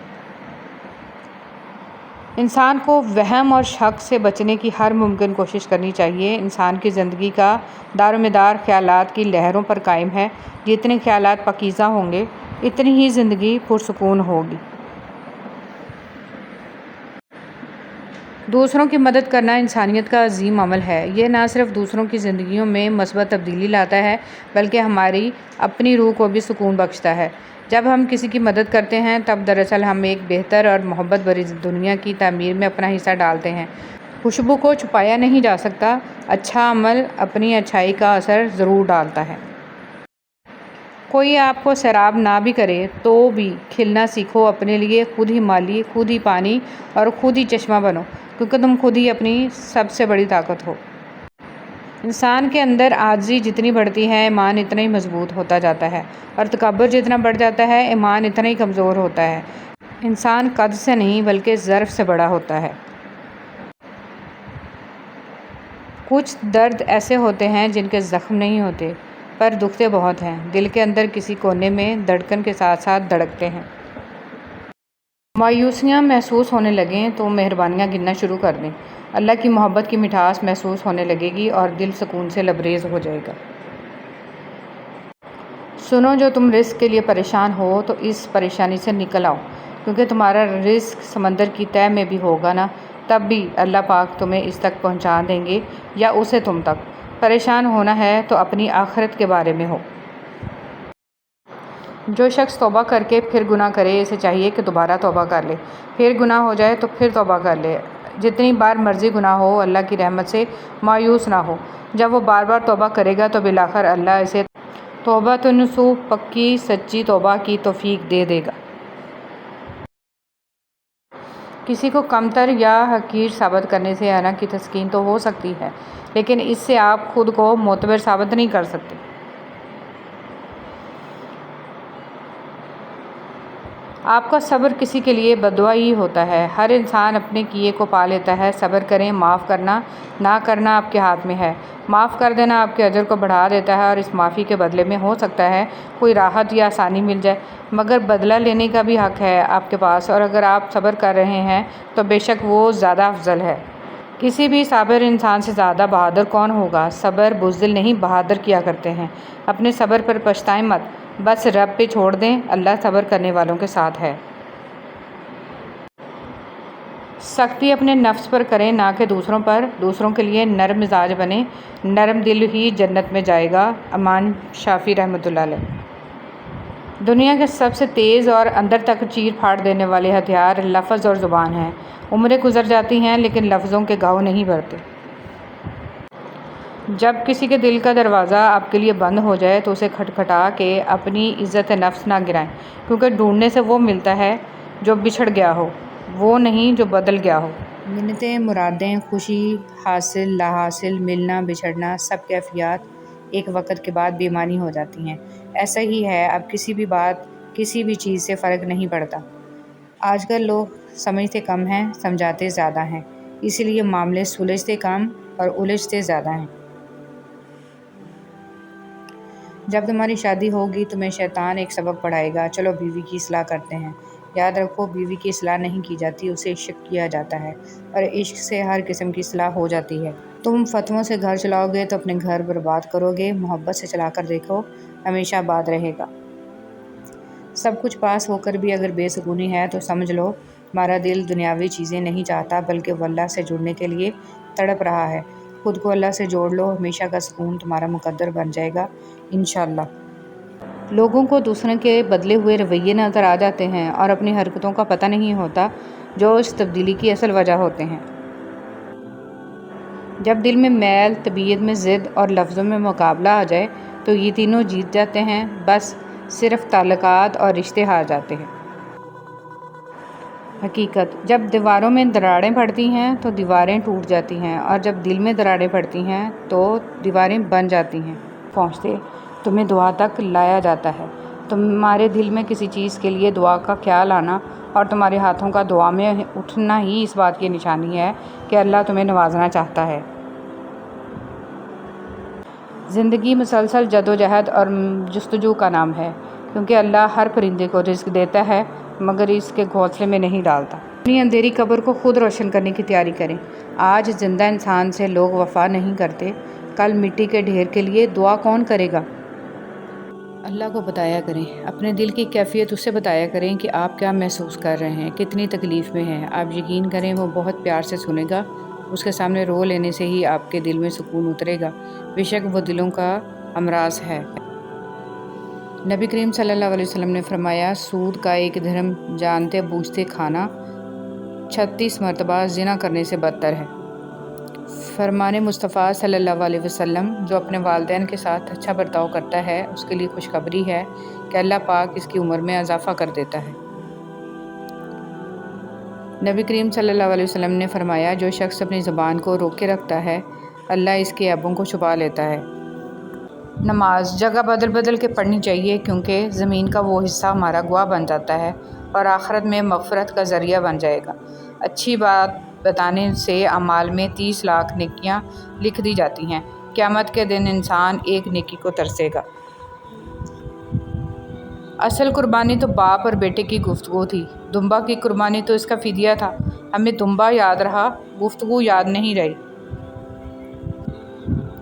انسان کو وہم اور شک سے بچنے کی ہر ممکن کوشش کرنی چاہیے۔ انسان کی زندگی کا دار و مدار خیالات کی لہروں پر قائم ہے۔ جتنے خیالات پاکیزہ ہوں گے اتنی ہی زندگی پرسکون ہوگی۔ دوسروں کی مدد کرنا انسانیت کا عظیم عمل ہے۔ یہ نہ صرف دوسروں کی زندگیوں میں مثبت تبدیلی لاتا ہے بلکہ ہماری اپنی روح کو بھی سکون بخشتا ہے۔ جب ہم کسی کی مدد کرتے ہیں تب دراصل ہم ایک بہتر اور محبت بھری دنیا کی تعمیر میں اپنا حصہ ڈالتے ہیں۔ خوشبو کو چھپایا نہیں جا سکتا، اچھا عمل اپنی اچھائی کا اثر ضرور ڈالتا ہے۔ کوئی آپ کو سیراب نہ بھی کرے تو بھی کھلنا سیکھو، اپنے لیے خود ہی مالی، خود ہی پانی اور خود ہی چشمہ بنو، کیونکہ تم خود ہی اپنی سب سے بڑی طاقت ہو۔ انسان کے اندر عاجزی جتنی بڑھتی ہے ایمان اتنا ہی مضبوط ہوتا جاتا ہے، اور تکبر جتنا بڑھ جاتا ہے ایمان اتنا ہی کمزور ہوتا ہے۔ انسان قد سے نہیں بلکہ ظرف سے بڑا ہوتا ہے۔ کچھ درد ایسے ہوتے ہیں جن کے زخم نہیں ہوتے پر دکھتے بہت ہیں، دل کے اندر کسی کونے میں دھڑکن کے ساتھ ساتھ دھڑکتے ہیں۔ مایوسیاں محسوس ہونے لگیں تو مہربانیاں گننا شروع کر دیں، اللہ کی محبت کی مٹھاس محسوس ہونے لگے گی اور دل سکون سے لبریز ہو جائے گا۔ سنو، جو تم رزق کے لیے پریشان ہو تو اس پریشانی سے نکل آؤ، کیونکہ تمہارا رزق سمندر کی تہہ میں بھی ہوگا نا، تب بھی اللہ پاک تمہیں اس تک پہنچا دیں گے یا اسے تم تک۔ پریشان ہونا ہے تو اپنی آخرت کے بارے میں ہو۔ جو شخص توبہ کر کے پھر گناہ کرے اسے چاہیے کہ دوبارہ توبہ کر لے، پھر گناہ ہو جائے تو پھر توبہ کر لے۔ جتنی بار مرضی گناہ ہو اللہ کی رحمت سے مایوس نہ ہو، جب وہ بار بار توبہ کرے گا تو بالآخر اللہ اسے توبۃ نصوح، پکی سچی توبہ کی توفیق دے دے گا۔ کسی کو کمتر یا حقیر ثابت کرنے سے انا کی تسکین تو ہو سکتی ہے، لیکن اس سے آپ خود کو معتبر ثابت نہیں کر سکتے۔ آپ کا صبر کسی کے لیے بددعا ہی ہوتا ہے۔ ہر انسان اپنے کیے کو پا لیتا ہے۔ صبر کریں، معاف کرنا نہ کرنا آپ کے ہاتھ میں ہے۔ معاف کر دینا آپ کے اجر کو بڑھا دیتا ہے اور اس معافی کے بدلے میں ہو سکتا ہے کوئی راحت یا آسانی مل جائے، مگر بدلہ لینے کا بھی حق ہے آپ کے پاس، اور اگر آپ صبر کر رہے ہیں تو بے شک وہ زیادہ افضل ہے۔ کسی بھی صابر انسان سے زیادہ بہادر کون ہوگا؟ صبر بزدل نہیں بہادر کیا کرتے ہیں۔ اپنے صبر پر پچھتائیں مت، بس رب پہ چھوڑ دیں، اللہ صبر کرنے والوں کے ساتھ ہے۔ سختی اپنے نفس پر کریں نہ کہ دوسروں پر۔ دوسروں کے لیے نرم مزاج بنیں، نرم دل ہی جنت میں جائے گا۔ امام شافعی رحمۃ اللہ علیہ۔ دنیا کے سب سے تیز اور اندر تک چیر پھاڑ دینے والے ہتھیار لفظ اور زبان ہیں۔ عمریں گزر جاتی ہیں لیکن لفظوں کے گھاؤ نہیں بھرتے۔ جب کسی کے دل کا دروازہ آپ کے لیے بند ہو جائے تو اسے کھٹکھٹا کے اپنی عزت نفس نہ گرائیں، کیونکہ ڈھونڈنے سے وہ ملتا ہے جو بچھڑ گیا ہو، وہ نہیں جو بدل گیا ہو۔ منتیں، مرادیں، خوشی، حاصل لا حاصل، ملنا بچھڑنا، سب کیفیات ایک وقت کے بعد بےمعنی ہو جاتی ہیں۔ ایسا ہی ہے، اب کسی بھی بات کسی بھی چیز سے فرق نہیں پڑتا۔ آج کل لوگ سمجھتے کم ہیں، سمجھاتے زیادہ ہیں، اسی لیے معاملے سلجھتے کم اور الجھتے زیادہ ہیں۔ جب تمہاری شادی ہوگی تمہیں شیطان ایک سبق پڑھائے گا، چلو بیوی کی اصلاح کرتے ہیں۔ یاد رکھو، بیوی کی اصلاح نہیں کی جاتی، اسے عشق کیا جاتا ہے، اور عشق سے ہر قسم کی اصلاح ہو جاتی ہے۔ تم فتووں سے گھر چلاؤ گے تو اپنے گھر برباد کرو گے، محبت سے چلا کر دیکھو، ہمیشہ آباد رہے گا۔ سب کچھ پاس ہو کر بھی اگر بے سکونی ہے تو سمجھ لو تمہارا دل دنیاوی چیزیں نہیں چاہتا بلکہ وہ اللہ سے جڑنے کے لیے تڑپ رہا ہے۔ خود کو اللہ سے جوڑ لو، ہمیشہ کا سکون تمہارا مقدر بن جائے گا انشاءاللہ۔ لوگوں کو دوسروں کے بدلے ہوئے رویے نظر آ جاتے ہیں اور اپنی حرکتوں کا پتہ نہیں ہوتا جو اس تبدیلی کی اصل وجہ ہوتے ہیں۔ جب دل میں میل، طبیعت میں ضد اور لفظوں میں مقابلہ آ جائے تو یہ تینوں جیت جاتے ہیں، بس صرف تعلقات اور رشتے ہار جاتے ہیں۔ حقیقت: جب دیواروں میں دراڑیں پڑتی ہیں تو دیواریں ٹوٹ جاتی ہیں، اور جب دل میں دراڑیں پڑتی ہیں تو دیواریں بن جاتی ہیں۔ پہنچتے تمہیں دعا تک لایا جاتا ہے۔ تمہارے دل میں کسی چیز کے لیے دعا کا خیال آنا اور تمہارے ہاتھوں کا دعا میں اٹھنا ہی اس بات کی نشانی ہے کہ اللہ تمہیں نوازنا چاہتا ہے۔ زندگی مسلسل جدوجہد اور جستجو کا نام ہے، کیونکہ اللہ ہر پرندے کو رزق دیتا ہے مگر اس کے گھونسلے میں نہیں ڈالتا۔ اپنی اندھیری قبر کو خود روشن کرنے کی تیاری کریں۔ آج زندہ انسان سے لوگ وفا نہیں کرتے، کل مٹی کے ڈھیر کے لیے دعا کون کرے گا؟ اللہ کو بتایا کریں، اپنے دل کی کیفیت اسے بتایا کریں کہ آپ کیا محسوس کر رہے ہیں، کتنی تکلیف میں ہیں۔ آپ یقین کریں وہ بہت پیار سے سنے گا۔ اس کے سامنے رو لینے سے ہی آپ کے دل میں سکون اترے گا، بے شک وہ دلوں کا امراض ہے۔ نبی کریم صلی اللہ علیہ وسلم نے فرمایا، سود کا 1 درہم جانتے بوجھتے کھانا 36 مرتبہ زنا کرنے سے بدتر ہے۔ فرمان مصطفیٰ صلی اللہ علیہ وسلم، جو اپنے والدین کے ساتھ اچھا برتاؤ کرتا ہے اس کے لیے خوشخبری ہے کہ اللہ پاک اس کی عمر میں اضافہ کر دیتا ہے۔ نبی کریم صلی اللہ علیہ وسلم نے فرمایا، جو شخص اپنی زبان کو روکے رکھتا ہے اللہ اس کے عیبوں کو چھپا لیتا ہے۔ نماز جگہ بدل بدل کے پڑھنی چاہیے، کیونکہ زمین کا وہ حصہ ہمارا گواہ بن جاتا ہے اور آخرت میں مغفرت کا ذریعہ بن جائے گا۔ اچھی بات بتانے سے اعمال میں 30 لاکھ نیکیاں لکھ دی جاتی ہیں۔ قیامت کے دن انسان ایک نیکی کو ترسے گا۔ اصل قربانی تو باپ اور بیٹے کی گفتگو تھی، دمبا کی قربانی تو اس کا فدیہ تھا۔ ہمیں دمبا یاد رہا، گفتگو یاد نہیں رہی۔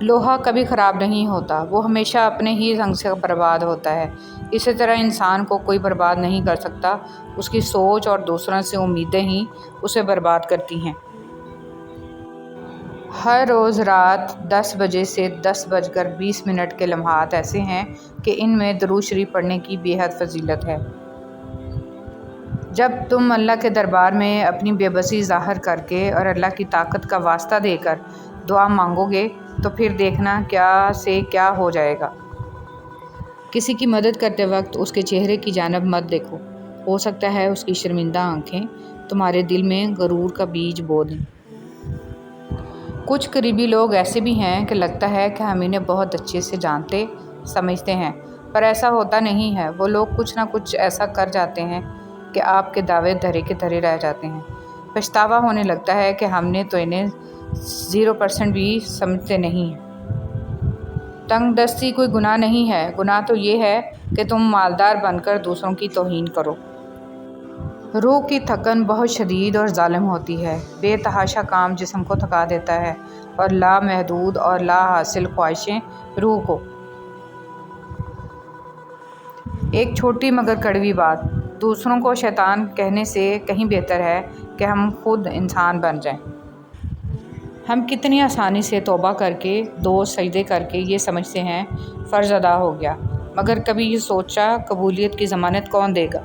لوہا کبھی خراب نہیں ہوتا، وہ ہمیشہ اپنے ہی رنگ سے برباد ہوتا ہے۔ اسی طرح انسان کو کوئی برباد نہیں کر سکتا، اس کی سوچ اور دوسروں سے امیدیں ہی اسے برباد کرتی ہیں۔ ہر روز رات 10 بجے سے 10:20 کے لمحات ایسے ہیں کہ ان میں درود شریف پڑھنے کی بے حد فضیلت ہے۔ جب تم اللہ کے دربار میں اپنی بے بسی ظاہر کر کے اور اللہ کی طاقت کا واسطہ دے کر دعا مانگو گے تو پھر دیکھنا کیا سے کیا ہو جائے گا۔ کسی کی مدد کرتے وقت اس کے چہرے کی جانب مت دیکھو، ہو سکتا ہے اس کی شرمندہ آنکھیں تمہارے دل میں غرور کا بیج بو دیں۔ کچھ قریبی لوگ ایسے بھی ہیں کہ لگتا ہے کہ ہم انہیں بہت اچھے سے جانتے سمجھتے ہیں، پر ایسا ہوتا نہیں ہے۔ وہ لوگ کچھ نہ کچھ ایسا کر جاتے ہیں کہ آپ کے دعوے دھرے کے دھرے رہ جاتے ہیں۔ پچھتاوا ہونے لگتا ہے کہ ہم نے تو انہیں 0% بھی سمجھتے نہیں ہیں۔ تنگ دستی کوئی گناہ نہیں ہے، گناہ تو یہ ہے کہ تم مالدار بن کر دوسروں کی توہین کرو۔ روح کی تھکن بہت شدید اور ظالم ہوتی ہے۔ بے تحاشا کام جسم کو تھکا دیتا ہے اور لامحدود اور لا حاصل خواہشیں روح کو۔ ایک چھوٹی مگر کڑوی بات، دوسروں کو شیطان کہنے سے کہیں بہتر ہے کہ ہم خود انسان بن جائیں۔ ہم کتنی آسانی سے توبہ کر کے، 2 سجدے کر کے یہ سمجھتے ہیں فرض ادا ہو گیا، مگر کبھی یہ سوچا قبولیت کی ضمانت کون دے گا؟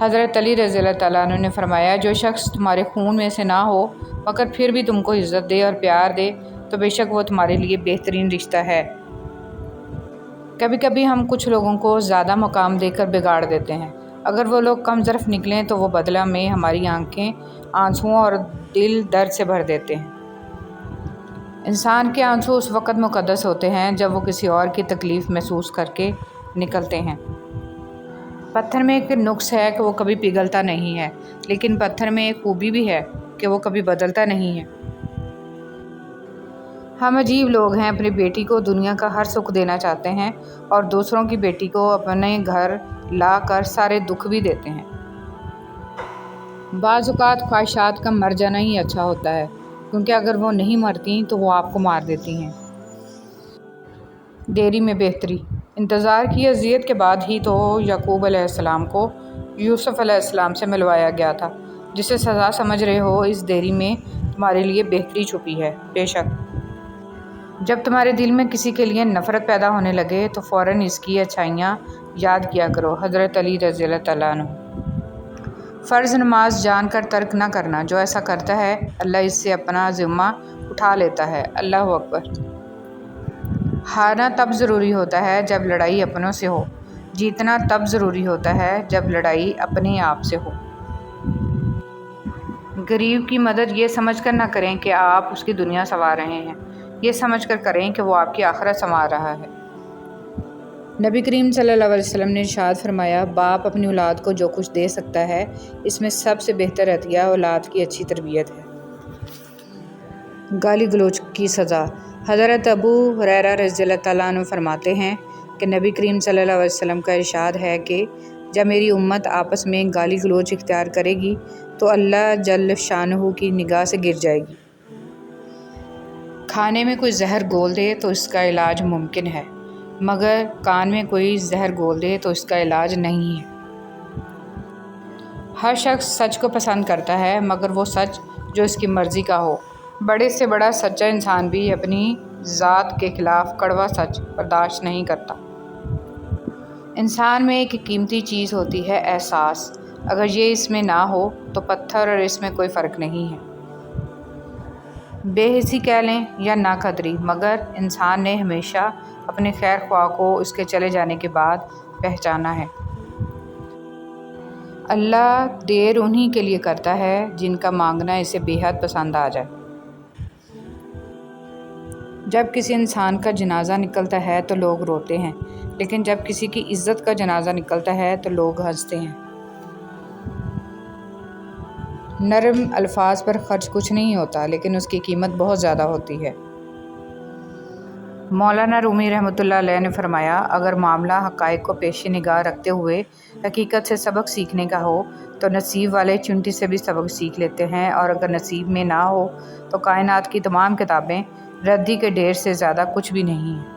حضرت علی رضی اللہ تعالیٰ عنہ نے فرمایا، جو شخص تمہارے خون میں سے نہ ہو مگر پھر بھی تم کو عزت دے اور پیار دے تو بے شک وہ تمہارے لیے بہترین رشتہ ہے۔ کبھی کبھی ہم کچھ لوگوں کو زیادہ مقام دے کر بگاڑ دیتے ہیں۔ اگر وہ لوگ کم ظرف نکلیں تو وہ بدلہ میں ہماری آنکھیں آنسوؤں اور دل درد سے بھر دیتے ہیں۔ انسان کے آنسو اس وقت مقدس ہوتے ہیں جب وہ کسی اور کی تکلیف محسوس کر کے نکلتے ہیں۔ پتھر میں ایک نقص ہے کہ وہ کبھی پگھلتا نہیں ہے، لیکن پتھر میں ایک خوبی بھی ہے کہ وہ کبھی بدلتا نہیں ہے۔ ہم عجیب لوگ ہیں، اپنی بیٹی کو دنیا کا ہر سکھ دینا چاہتے ہیں اور دوسروں کی بیٹی کو اپنے گھر لا کر سارے دکھ بھی دیتے ہیں۔ بعض اوقات خواہشات کا مر جانا ہی اچھا ہوتا ہے، کیونکہ اگر وہ نہیں مرتی تو وہ آپ کو مار دیتی ہیں۔ دیری میں بہتری۔ انتظار کی اذیت کے بعد ہی تو یعقوب علیہ السلام کو یوسف علیہ السلام سے ملوایا گیا تھا۔ جسے سزا سمجھ رہے ہو، اس دیری میں تمہارے لیے بہتری چھپی ہے۔ بے شک جب تمہارے دل میں کسی کے لیے نفرت پیدا ہونے لگے تو فوراً اس کی اچھائیاں یاد کیا کرو۔ حضرت علی رضی اللہ تعالیٰ عنہ۔ فرض نماز جان کر ترک نہ کرنا، جو ایسا کرتا ہے اللہ اس سے اپنا ذمہ اٹھا لیتا ہے۔ اللہ اکبر۔ ہارنا تب ضروری ہوتا ہے جب لڑائی اپنوں سے ہو، جیتنا تب ضروری ہوتا ہے جب لڑائی اپنے آپ سے ہو۔ غریب کی مدد یہ سمجھ کر نہ کریں کہ آپ اس کی دنیا سنوار رہے ہیں، یہ سمجھ کر کریں کہ وہ آپ کی آخرت سنوار رہا ہے۔ نبی کریم صلی اللہ علیہ وسلم نے ارشاد فرمایا، باپ اپنی اولاد کو جو کچھ دے سکتا ہے اس میں سب سے بہتر عطیہ اولاد کی اچھی تربیت ہے۔ گالی گلوچ کی سزا۔ حضرت ابو ہریرہ رضی اللہ تعالیٰ عنہ فرماتے ہیں کہ نبی کریم صلی اللہ علیہ وسلم کا ارشاد ہے کہ جب میری امت آپس میں گالی گلوچ اختیار کرے گی تو اللہ جل شانہ کی نگاہ سے گر جائے گی۔ کھانے میں کوئی زہر گھول دے تو اس کا علاج ممکن ہے، مگر کان میں کوئی زہر گھول دے تو اس کا علاج نہیں ہے۔ ہر شخص سچ کو پسند کرتا ہے، مگر وہ سچ جو اس کی مرضی کا ہو۔ بڑے سے بڑا سچا انسان بھی اپنی ذات کے خلاف کڑوا سچ برداشت نہیں کرتا۔ انسان میں ایک قیمتی چیز ہوتی ہے، احساس۔ اگر یہ اس میں نہ ہو تو پتھر اور اس میں کوئی فرق نہیں ہے۔ بے حسی کہہ لیں یا نا قدری، مگر انسان نے ہمیشہ اپنے خیر خواہ کو اس کے چلے جانے کے بعد پہچانا ہے۔ اللہ دیر انہی کے لیے کرتا ہے جن کا مانگنا اسے بے حد پسند آ جائے۔ جب کسی انسان کا جنازہ نکلتا ہے تو لوگ روتے ہیں، لیکن جب کسی کی عزت کا جنازہ نکلتا ہے تو لوگ ہنستے ہیں۔ نرم الفاظ پر خرچ کچھ نہیں ہوتا، لیکن اس کی قیمت بہت زیادہ ہوتی ہے۔ مولانا رومی رحمۃ اللہ علیہ نے فرمایا، اگر معاملہ حقائق کو پیش نگاہ رکھتے ہوئے حقیقت سے سبق سیکھنے کا ہو تو نصیب والے چونٹی سے بھی سبق سیکھ لیتے ہیں، اور اگر نصیب میں نہ ہو تو کائنات کی تمام کتابیں ردی کے ڈھیر سے زیادہ کچھ بھی نہیں ہیں۔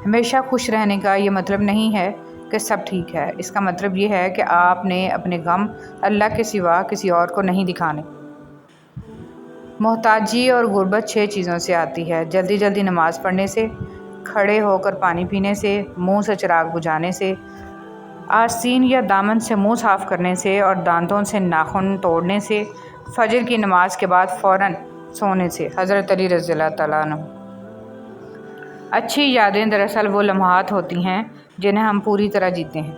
ہمیشہ خوش رہنے کا یہ مطلب نہیں ہے کہ سب ٹھیک ہے، اس کا مطلب یہ ہے کہ آپ نے اپنے غم اللہ کے سوا کسی اور کو نہیں دکھانے۔ محتاجی اور غربت 6 چیزوں سے آتی ہے: جلدی جلدی نماز پڑھنے سے، کھڑے ہو کر پانی پینے سے، منہ سے چراغ بجھانے سے، آستین یا دامن سے منہ صاف کرنے سے اور دانتوں سے ناخن توڑنے سے، فجر کی نماز کے بعد فوراً سونے سے۔ حضرت علی رضی اللہ تعالیٰ عنہ۔ اچھی یادیں دراصل وہ لمحات ہوتی ہیں جنہیں ہم پوری طرح جیتے ہیں۔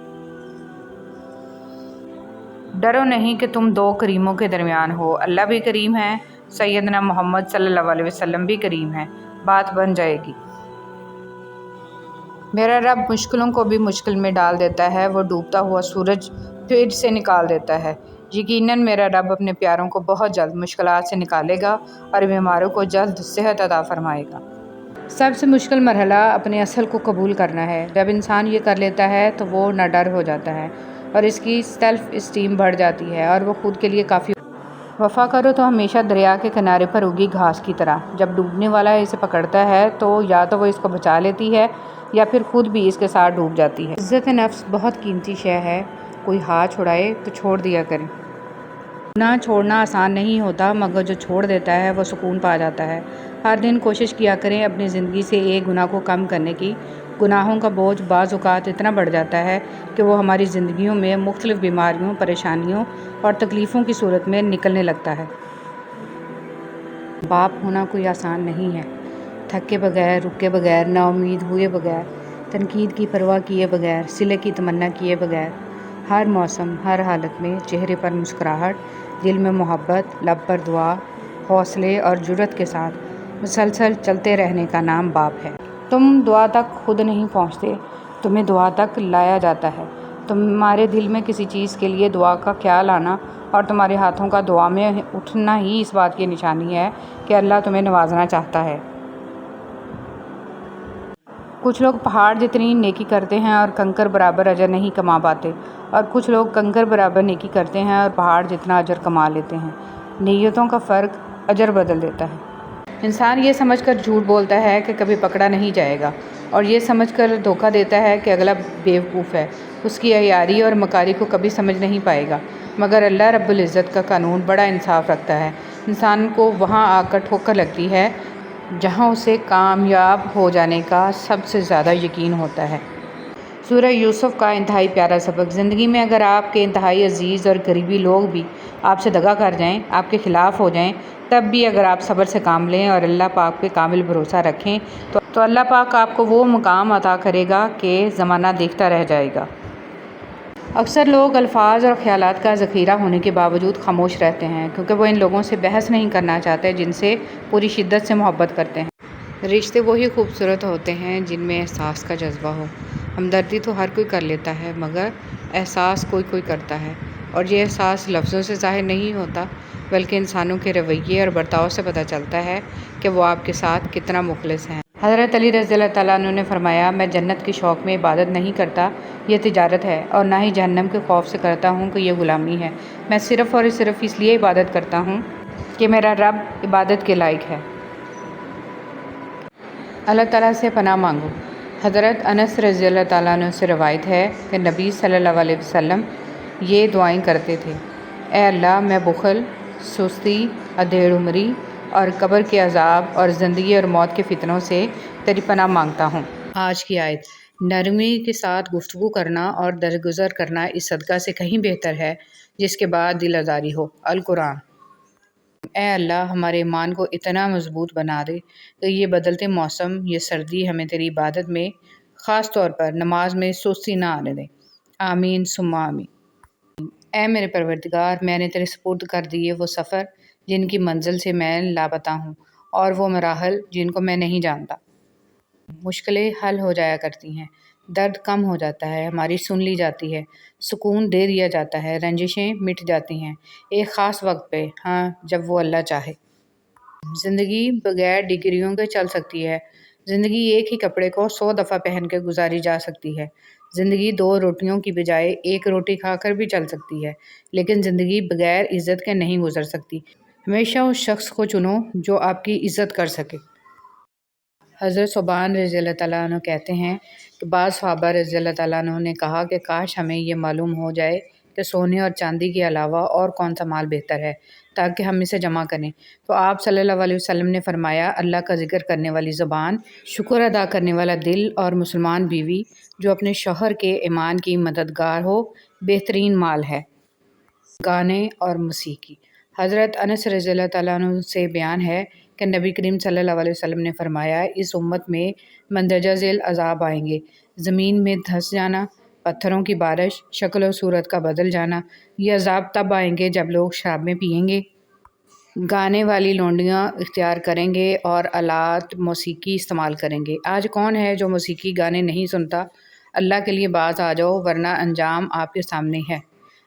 ڈرو نہیں کہ تم 2 کریموں کے درمیان ہو، اللہ بھی کریم ہے، سیدنا محمد صلی اللہ علیہ وسلم بھی کریم ہے، بات بن جائے گی۔ میرا رب مشکلوں کو بھی مشکل میں ڈال دیتا ہے، وہ ڈوبتا ہوا سورج پھر سے نکال دیتا ہے۔ یقیناً میرا رب اپنے پیاروں کو بہت جلد مشکلات سے نکالے گا اور بیماروں کو جلد صحت عطا فرمائے گا۔ سب سے مشکل مرحلہ اپنے اصل کو قبول کرنا ہے۔ جب انسان یہ کر لیتا ہے تو وہ نہ ڈر ہو جاتا ہے اور اس کی سیلف اسٹیم بڑھ جاتی ہے اور وہ خود کے لیے کافی وفا کرو تو ہمیشہ دریا کے کنارے پر اگی گھاس کی طرح، جب ڈوبنے والا اسے پکڑتا ہے تو یا تو وہ اس کو بچا لیتی ہے یا پھر خود بھی اس کے ساتھ ڈوب جاتی ہے۔ عزت نفس بہت قیمتی شے ہے، کوئی ہاتھ چھڑائے تو چھوڑ دیا کرے۔ گناہ چھوڑنا آسان نہیں ہوتا، مگر جو چھوڑ دیتا ہے وہ سکون پا جاتا ہے۔ ہر دن کوشش کیا کریں اپنی زندگی سے ایک گناہ کو کم کرنے کی۔ گناہوں کا بوجھ بعض اوقات اتنا بڑھ جاتا ہے کہ وہ ہماری زندگیوں میں مختلف بیماریوں، پریشانیوں اور تکلیفوں کی صورت میں نکلنے لگتا ہے۔ باپ ہونا کوئی آسان نہیں ہے۔ تھکے بغیر، رکے بغیر، نا امید ہوئے بغیر، تنقید کی پرواہ کیے بغیر، صلح کی تمنا کیے بغیر، ہر موسم، ہر حالت میں چہرے پر مسکراہٹ، دل میں محبت، لب پر دعا، حوصلے اور جرأت کے ساتھ مسلسل چلتے رہنے کا نام باپ ہے۔ تم دعا تک خود نہیں پہنچتے، تمہیں دعا تک لایا جاتا ہے۔ تمہارے دل میں کسی چیز کے لیے دعا کا خیال آنا اور تمہارے ہاتھوں کا دعا میں اٹھنا ہی اس بات کی نشانی ہے کہ اللہ تمہیں نوازنا چاہتا ہے۔ کچھ لوگ پہاڑ جتنی نیکی کرتے ہیں اور کنکر برابر اجر نہیں کما پاتے، اور کچھ لوگ کنکر برابر نیکی کرتے ہیں اور پہاڑ جتنا اجر کما لیتے ہیں۔ نیتوں کا فرق اجر بدل دیتا ہے۔ انسان یہ سمجھ کر جھوٹ بولتا ہے کہ کبھی پکڑا نہیں جائے گا، اور یہ سمجھ کر دھوکہ دیتا ہے کہ اگلا بیوقوف ہے، اس کی عیاری اور مکاری کو کبھی سمجھ نہیں پائے گا۔ مگر اللہ رب العزت کا قانون بڑا انصاف رکھتا ہے۔ انسان کو وہاں آ کر ٹھوکر لگتی ہے جہاں اسے کامیاب ہو جانے کا سب سے زیادہ یقین ہوتا ہے۔ سورہ یوسف کا انتہائی پیارا سبق۔ زندگی میں اگر آپ کے انتہائی عزیز اور قریبی لوگ بھی آپ سے دغا کر جائیں، آپ کے خلاف ہو جائیں، تب بھی اگر آپ صبر سے کام لیں اور اللہ پاک پہ کامل بھروسہ رکھیں تو اللہ پاک آپ کو وہ مقام عطا کرے گا کہ زمانہ دیکھتا رہ جائے گا۔ اکثر لوگ الفاظ اور خیالات کا ذخیرہ ہونے کے باوجود خاموش رہتے ہیں کیونکہ وہ ان لوگوں سے بحث نہیں کرنا چاہتے جن سے پوری شدت سے محبت کرتے ہیں۔ رشتے وہی خوبصورت ہوتے ہیں جن میں احساس کا جذبہ ہو۔ ہمدردی تو ہر کوئی کر لیتا ہے، مگر احساس کوئی کوئی کرتا ہے، اور یہ احساس لفظوں سے ظاہر نہیں ہوتا بلکہ انسانوں کے رویے اور برتاؤ سے پتہ چلتا ہے کہ وہ آپ کے ساتھ کتنا مخلص ہیں۔ حضرت علی رضی اللہ تعالیٰ عنہ نے فرمایا، میں جنت کے شوق میں عبادت نہیں کرتا، یہ تجارت ہے، اور نہ ہی جہنم کے خوف سے کرتا ہوں کہ یہ غلامی ہے۔ میں صرف اور صرف اس لیے عبادت کرتا ہوں کہ میرا رب عبادت کے لائق ہے۔ اللہ تعالیٰ سے پناہ مانگو۔ حضرت انس رضی اللہ تعالیٰ عنہ سے روایت ہے کہ نبی صلی اللہ علیہ وسلم یہ دعائیں کرتے تھے: اے اللہ، میں بخل، سستی، ادھیڑ عمری اور قبر کے عذاب اور زندگی اور موت کے فتنوں سے تیری پناہ مانگتا ہوں۔ آج کی آیت: نرمی کے ساتھ گفتگو کرنا اور درگزر کرنا اس صدقہ سے کہیں بہتر ہے جس کے بعد دل آزاری ہو۔ القرآن۔ اے اللہ، ہمارے ایمان کو اتنا مضبوط بنا دے کہ یہ بدلتے موسم، یہ سردی ہمیں تیری عبادت میں، خاص طور پر نماز میں سستی نہ آنے دے۔ آمین ثم آمین۔ اے میرے پروردگار، میں نے تیرے سپرد کر دیے وہ سفر جن کی منزل سے میں لاپتہ ہوں، اور وہ مراحل جن کو میں نہیں جانتا۔ مشکلیں حل ہو جایا کرتی ہیں، درد کم ہو جاتا ہے، ہماری سن لی جاتی ہے، سکون دے دیا جاتا ہے، رنجشیں مٹ جاتی ہیں ایک خاص وقت پہ، ہاں، جب وہ اللہ چاہے۔ زندگی بغیر ڈگریوں کے چل سکتی ہے۔ زندگی ایک ہی کپڑے کو 100 دفعہ پہن کے گزاری جا سکتی ہے۔ زندگی 2 روٹیوں کی بجائے 1 روٹی کھا کر بھی چل سکتی ہے، لیکن زندگی بغیر عزت کے نہیں گزر سکتی۔ ہمیشہ اس شخص کو چنو جو آپ کی عزت کر سکے۔ حضرت ثوبان رضی اللہ تعالیٰ عنہ کہتے ہیں کہ بعض صحابہ رضی اللہ تعالیٰ عنہ نے کہا کہ کاش ہمیں یہ معلوم ہو جائے کہ سونے اور چاندی کے علاوہ اور کون سا مال بہتر ہے تاکہ ہم اسے جمع کریں، تو آپ صلی اللہ علیہ وسلم نے فرمایا، اللہ کا ذکر کرنے والی زبان، شکر ادا کرنے والا دل اور مسلمان بیوی جو اپنے شوہر کے ایمان کی مددگار ہو، بہترین مال ہے۔ گانے اور موسیقی۔ حضرت انس رضی اللہ تعالیٰ عنہ سے بیان ہے کہ نبی کریم صلی اللہ علیہ وسلم نے فرمایا، اس امت میں مندرجہ ذیل عذاب آئیں گے: زمین میں دھنس جانا، پتھروں کی بارش، شکل و صورت کا بدل جانا۔ یہ عذاب تب آئیں گے جب لوگ شرابیں پئیں گے، گانے والی لونڈیاں اختیار کریں گے اور آلات موسیقی استعمال کریں گے۔ آج کون ہے جو موسیقی گانے نہیں سنتا؟ اللہ کے لیے باز آ جاؤ ورنہ انجام آپ کے سامنے ہے۔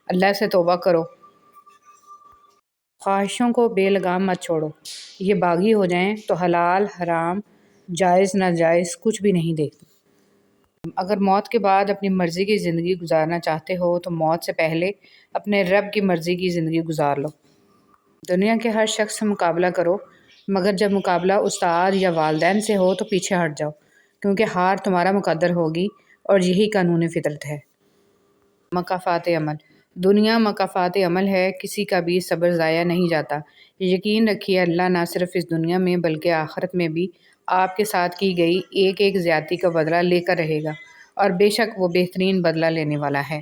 اللہ سے توبہ کرو۔ خواہشوں کو بے لگام مت چھوڑو۔ یہ باغی ہو جائیں تو حلال حرام جائز ناجائز کچھ بھی نہیں دیکھتے۔ اگر موت کے بعد اپنی مرضی کی زندگی گزارنا چاہتے ہو تو موت سے پہلے اپنے رب کی مرضی کی زندگی گزار لو۔ دنیا کے ہر شخص سے مقابلہ کرو، مگر جب مقابلہ استاد یا والدین سے ہو تو پیچھے ہٹ جاؤ، کیونکہ ہار تمہارا مقدر ہوگی اور یہی قانون فطرت ہے۔ مکافات عمل۔ دنیا مکافات عمل ہے، کسی کا بھی صبر ضائع نہیں جاتا۔ یقین رکھیے اللہ نہ صرف اس دنیا میں بلکہ آخرت میں بھی آپ کے ساتھ کی گئی ایک ایک زیادتی کا بدلہ لے کر رہے گا، اور بے شک وہ بہترین بدلہ لینے والا ہے۔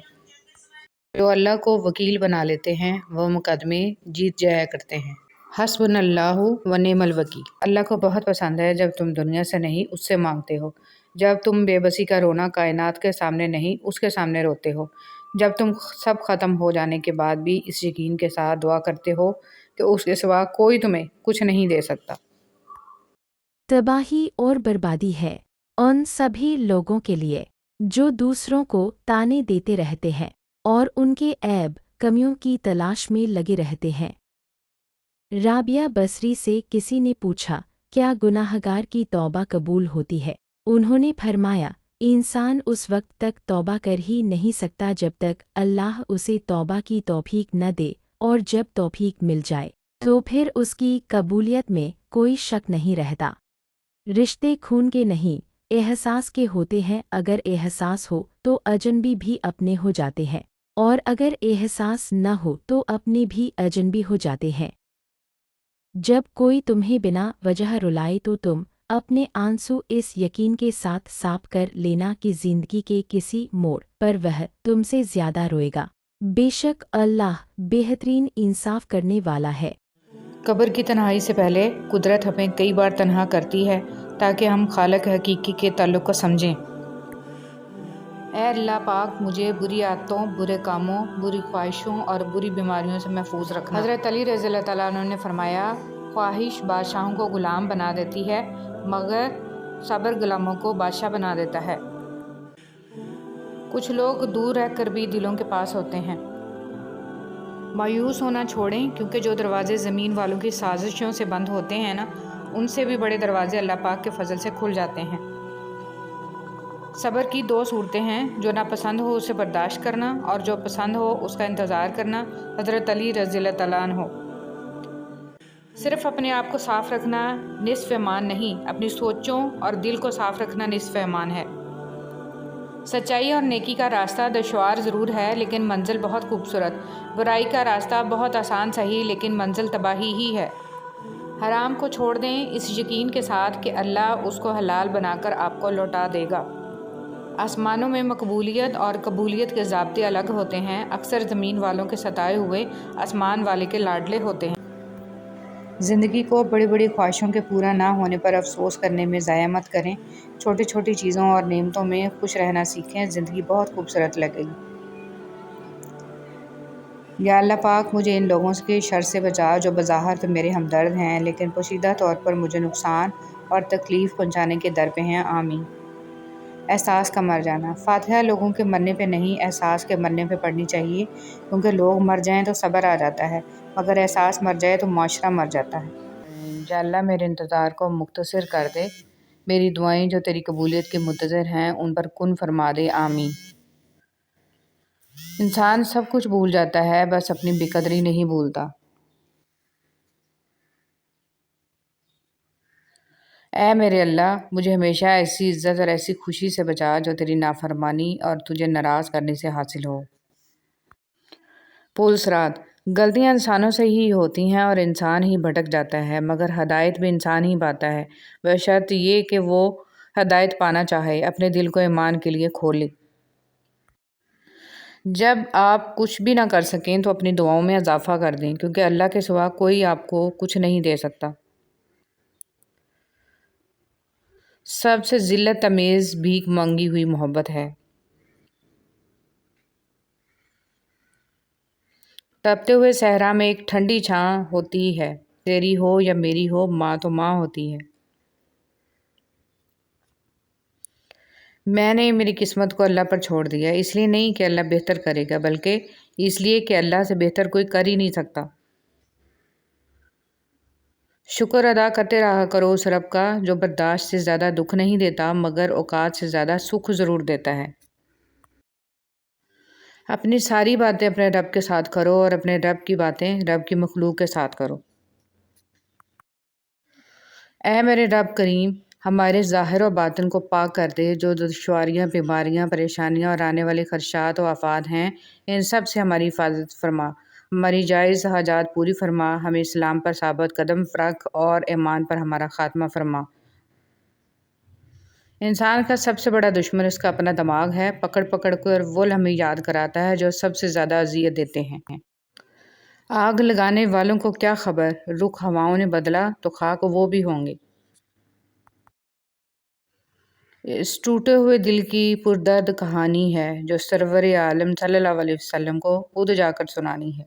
جو اللہ کو وکیل بنا لیتے ہیں وہ مقدمے جیت جایا کرتے ہیں۔ حسبنا اللہ و نعم الوکیل۔ اللہ کو بہت پسند ہے جب تم دنیا سے نہیں اس سے مانگتے ہو، جب تم بے بسی کا رونا کائنات کے سامنے نہیں اس کے سامنے روتے ہو، جب تم سب ختم ہو جانے کے بعد بھی اس یقین کے ساتھ دعا کرتے ہو کہ اس کے سوا کوئی تمہیں کچھ نہیں دے سکتا۔ تباہی اور بربادی ہے ان سبھی لوگوں کے لیے جو دوسروں کو تانے دیتے رہتے ہیں اور ان کے عیب کمیوں کی تلاش میں لگے رہتے ہیں۔ رابعہ بصری سے کسی نے پوچھا، کیا گناہگار کی توبہ قبول ہوتی ہے؟ انہوں نے فرمایا، انسان اس وقت تک توبہ کر ہی نہیں سکتا جب تک اللہ اسے توبہ کی توفیق نہ دے، اور جب توفیق مل جائے تو پھر اس کی قبولیت میں کوئی شک نہیں رہتا۔ رشتے خون کے نہیں احساس کے ہوتے ہیں، اگر احساس ہو تو اجنبی بھی اپنے ہو جاتے ہیں، اور اگر احساس نہ ہو تو اپنے بھی اجنبی ہو جاتے ہیں۔ جب کوئی تمہیں بنا وجہ رلائے تو تم اپنے آنسو اس یقین کے ساتھ صاف کر لینا کہ زندگی کے کسی موڑ پر وہ تم سے زیادہ روئے گا۔ بے شک اللہ بہترین انصاف کرنے والا ہے۔ قبر کی تنہائی سے پہلے قدرت ہمیں کئی بار تنہا کرتی ہے تاکہ ہم خالق حقیقی کے تعلق کو سمجھیں۔ اے اللہ پاک، مجھے بری عادتوں، برے کاموں، بری خواہشوں اور بری بیماریوں سے محفوظ رکھنا۔ حضرت علی رضی اللہ تعالیٰ عنہ نے فرمایا، خواہش بادشاہوں کو غلام بنا دیتی ہے مگر صبر غلاموں کو بادشاہ بنا دیتا ہے۔ کچھ لوگ دور رہ کر بھی دلوں کے پاس ہوتے ہیں۔ مایوس ہونا چھوڑیں، کیونکہ جو دروازے زمین والوں کی سازشوں سے بند ہوتے ہیں نا، ان سے بھی بڑے دروازے اللہ پاک کے فضل سے کھل جاتے ہیں۔ صبر کی دو صورتیں ہیں، جو ناپسند ہو اسے برداشت کرنا اور جو پسند ہو اس کا انتظار کرنا۔ حضرت علی رضی اللہ تعالیٰ عنہ۔ صرف اپنے آپ کو صاف رکھنا نصف ایمان نہیں، اپنی سوچوں اور دل کو صاف رکھنا نصف ایمان ہے۔ سچائی اور نیکی کا راستہ دشوار ضرور ہے لیکن منزل بہت خوبصورت، برائی کا راستہ بہت آسان سہی لیکن منزل تباہی ہی ہے۔ حرام کو چھوڑ دیں اس یقین کے ساتھ کہ اللہ اس کو حلال بنا کر آپ کو لوٹا دے گا۔ آسمانوں میں مقبولیت اور قبولیت کے ضابطے الگ ہوتے ہیں، اکثر زمین والوں کے ستائے ہوئے آسمان والے کے لاڈلے ہوتے ہیں۔ زندگی کو بڑی بڑی خواہشوں کے پورا نہ ہونے پر افسوس کرنے میں ضائع مت کریں، چھوٹی چھوٹی چیزوں اور نعمتوں میں خوش رہنا سیکھیں، زندگی بہت خوبصورت لگے گی۔ یا اللہ پاک، مجھے ان لوگوں کے شر سے بچا جو بظاہر تو میرے ہمدرد ہیں لیکن پوشیدہ طور پر مجھے نقصان اور تکلیف پہنچانے کے در پہ ہیں، آمین۔ احساس کا مر جانا۔ فاتحہ لوگوں کے مرنے پہ نہیں، احساس کے مرنے پہ پڑھنی چاہیے، کیونکہ لوگ مر جائیں تو صبر آ جاتا ہے مگر احساس مر جائے تو معاشرہ مر جاتا ہے۔ یا اللہ میرے انتظار کو مختصر کر دے، میری دعائیں جو تیری قبولیت کے منتظر ہیں ان پر کن فرما دے، آمین۔ انسان سب کچھ بھول جاتا ہے، بس اپنی بے قدری نہیں بھولتا۔ اے میرے اللہ، مجھے ہمیشہ ایسی عزت اور ایسی خوشی سے بچا جو تیری نافرمانی اور تجھے ناراض کرنے سے حاصل ہو۔ پل صراط۔ غلطیاں انسانوں سے ہی ہوتی ہیں اور انسان ہی بھٹک جاتا ہے، مگر ہدایت بھی انسان ہی پاتا ہے، بشرط یہ کہ وہ ہدایت پانا چاہے، اپنے دل کو ایمان کے لیے کھولے۔ جب آپ کچھ بھی نہ کر سکیں تو اپنی دعاؤں میں اضافہ کر دیں، کیونکہ اللہ کے سوا کوئی آپ کو کچھ نہیں دے سکتا۔ سب سے ذلت آمیز بھیک مانگی ہوئی محبت ہے۔ تپتے ہوئے صحرا میں ایک ٹھنڈی چھاں ہوتی ہے، تیری ہو یا میری ہو، ماں تو ماں ہوتی ہے۔ میں نے میری قسمت کو اللہ پر چھوڑ دیا، اس لیے نہیں کہ اللہ بہتر کرے گا، بلکہ اس لیے کہ اللہ سے بہتر کوئی کر ہی نہیں سکتا۔ شکر ادا کرتے رہا کرو اس رب کا جو برداشت سے زیادہ دکھ نہیں دیتا مگر اوقات سے زیادہ سکھ ضرور دیتا ہے۔ اپنی ساری باتیں اپنے رب کے ساتھ کرو اور اپنے رب کی باتیں رب کی مخلوق کے ساتھ کرو۔ اے میرے رب کریم، ہمارے ظاہر و باطن کو پاک کر دے، جو دشواریاں، بیماریاں، پریشانیاں اور آنے والے خدشات و آفات ہیں ان سب سے ہماری حفاظت فرما، ہماری جائز حاجات پوری فرما، ہمیں اسلام پر ثابت قدم رکھ اور ایمان پر ہمارا خاتمہ فرما۔ انسان کا سب سے بڑا دشمن اس کا اپنا دماغ ہے، پکڑ پکڑ کر وہ ہمیں یاد کراتا ہے جو سب سے زیادہ اذیت دیتے ہیں۔ آگ لگانے والوں کو کیا خبر، رخ ہواؤں نے بدلا تو خاک وہ بھی ہوں گے۔ اس ٹوٹے ہوئے دل کی پردرد کہانی ہے جو سرور عالم صلی اللہ علیہ وسلم کو خود جا کر سنانی ہے۔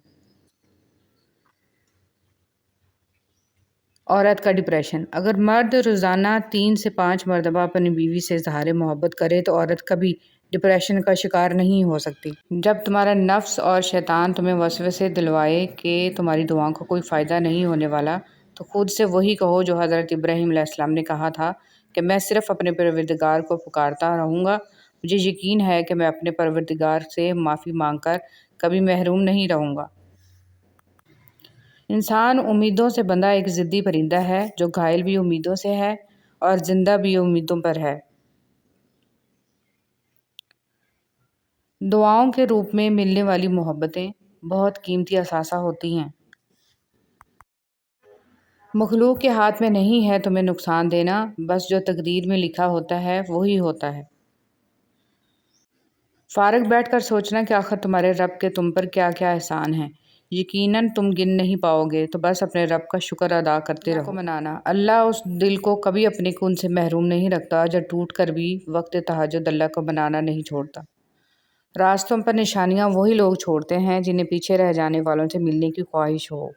عورت کا ڈپریشن۔ اگر مرد روزانہ 3 سے 5 مرتبہ اپنی بیوی سے اظہار محبت کرے تو عورت کبھی ڈپریشن کا شکار نہیں ہو سکتی۔ جب تمہارا نفس اور شیطان تمہیں وسوسے دلوائے کہ تمہاری دعاؤں کا کوئی فائدہ نہیں ہونے والا، تو خود سے وہی کہو جو حضرت ابراہیم علیہ السلام نے کہا تھا کہ میں صرف اپنے پروردگار کو پکارتا رہوں گا، مجھے یقین ہے کہ میں اپنے پروردگار سے معافی مانگ کر کبھی محروم نہیں رہوں گا۔ انسان امیدوں سے بندھا ایک ضدی پرندہ ہے جو گھائل بھی امیدوں سے ہے اور زندہ بھی امیدوں پر ہے۔ دعاؤں کے روپ میں ملنے والی محبتیں بہت قیمتی اثاثہ ہوتی ہیں۔ مخلوق کے ہاتھ میں نہیں ہے تمہیں نقصان دینا، بس جو تقدیر میں لکھا ہوتا ہے وہی ہوتا ہے۔ فارغ بیٹھ کر سوچنا کہ آخر تمہارے رب کے تم پر کیا کیا احسان ہیں، یقیناً تم گن نہیں پاؤ گے، تو بس اپنے رب کا شکر ادا کرتے رہو۔ منانا، اللہ اس دل کو کبھی اپنے کن سے محروم نہیں رکھتا جو ٹوٹ کر بھی وقت تہجد اللہ کو منانا نہیں چھوڑتا۔ راستوں پر نشانیاں وہی لوگ چھوڑتے ہیں جنہیں پیچھے رہ جانے والوں سے ملنے کی خواہش ہو۔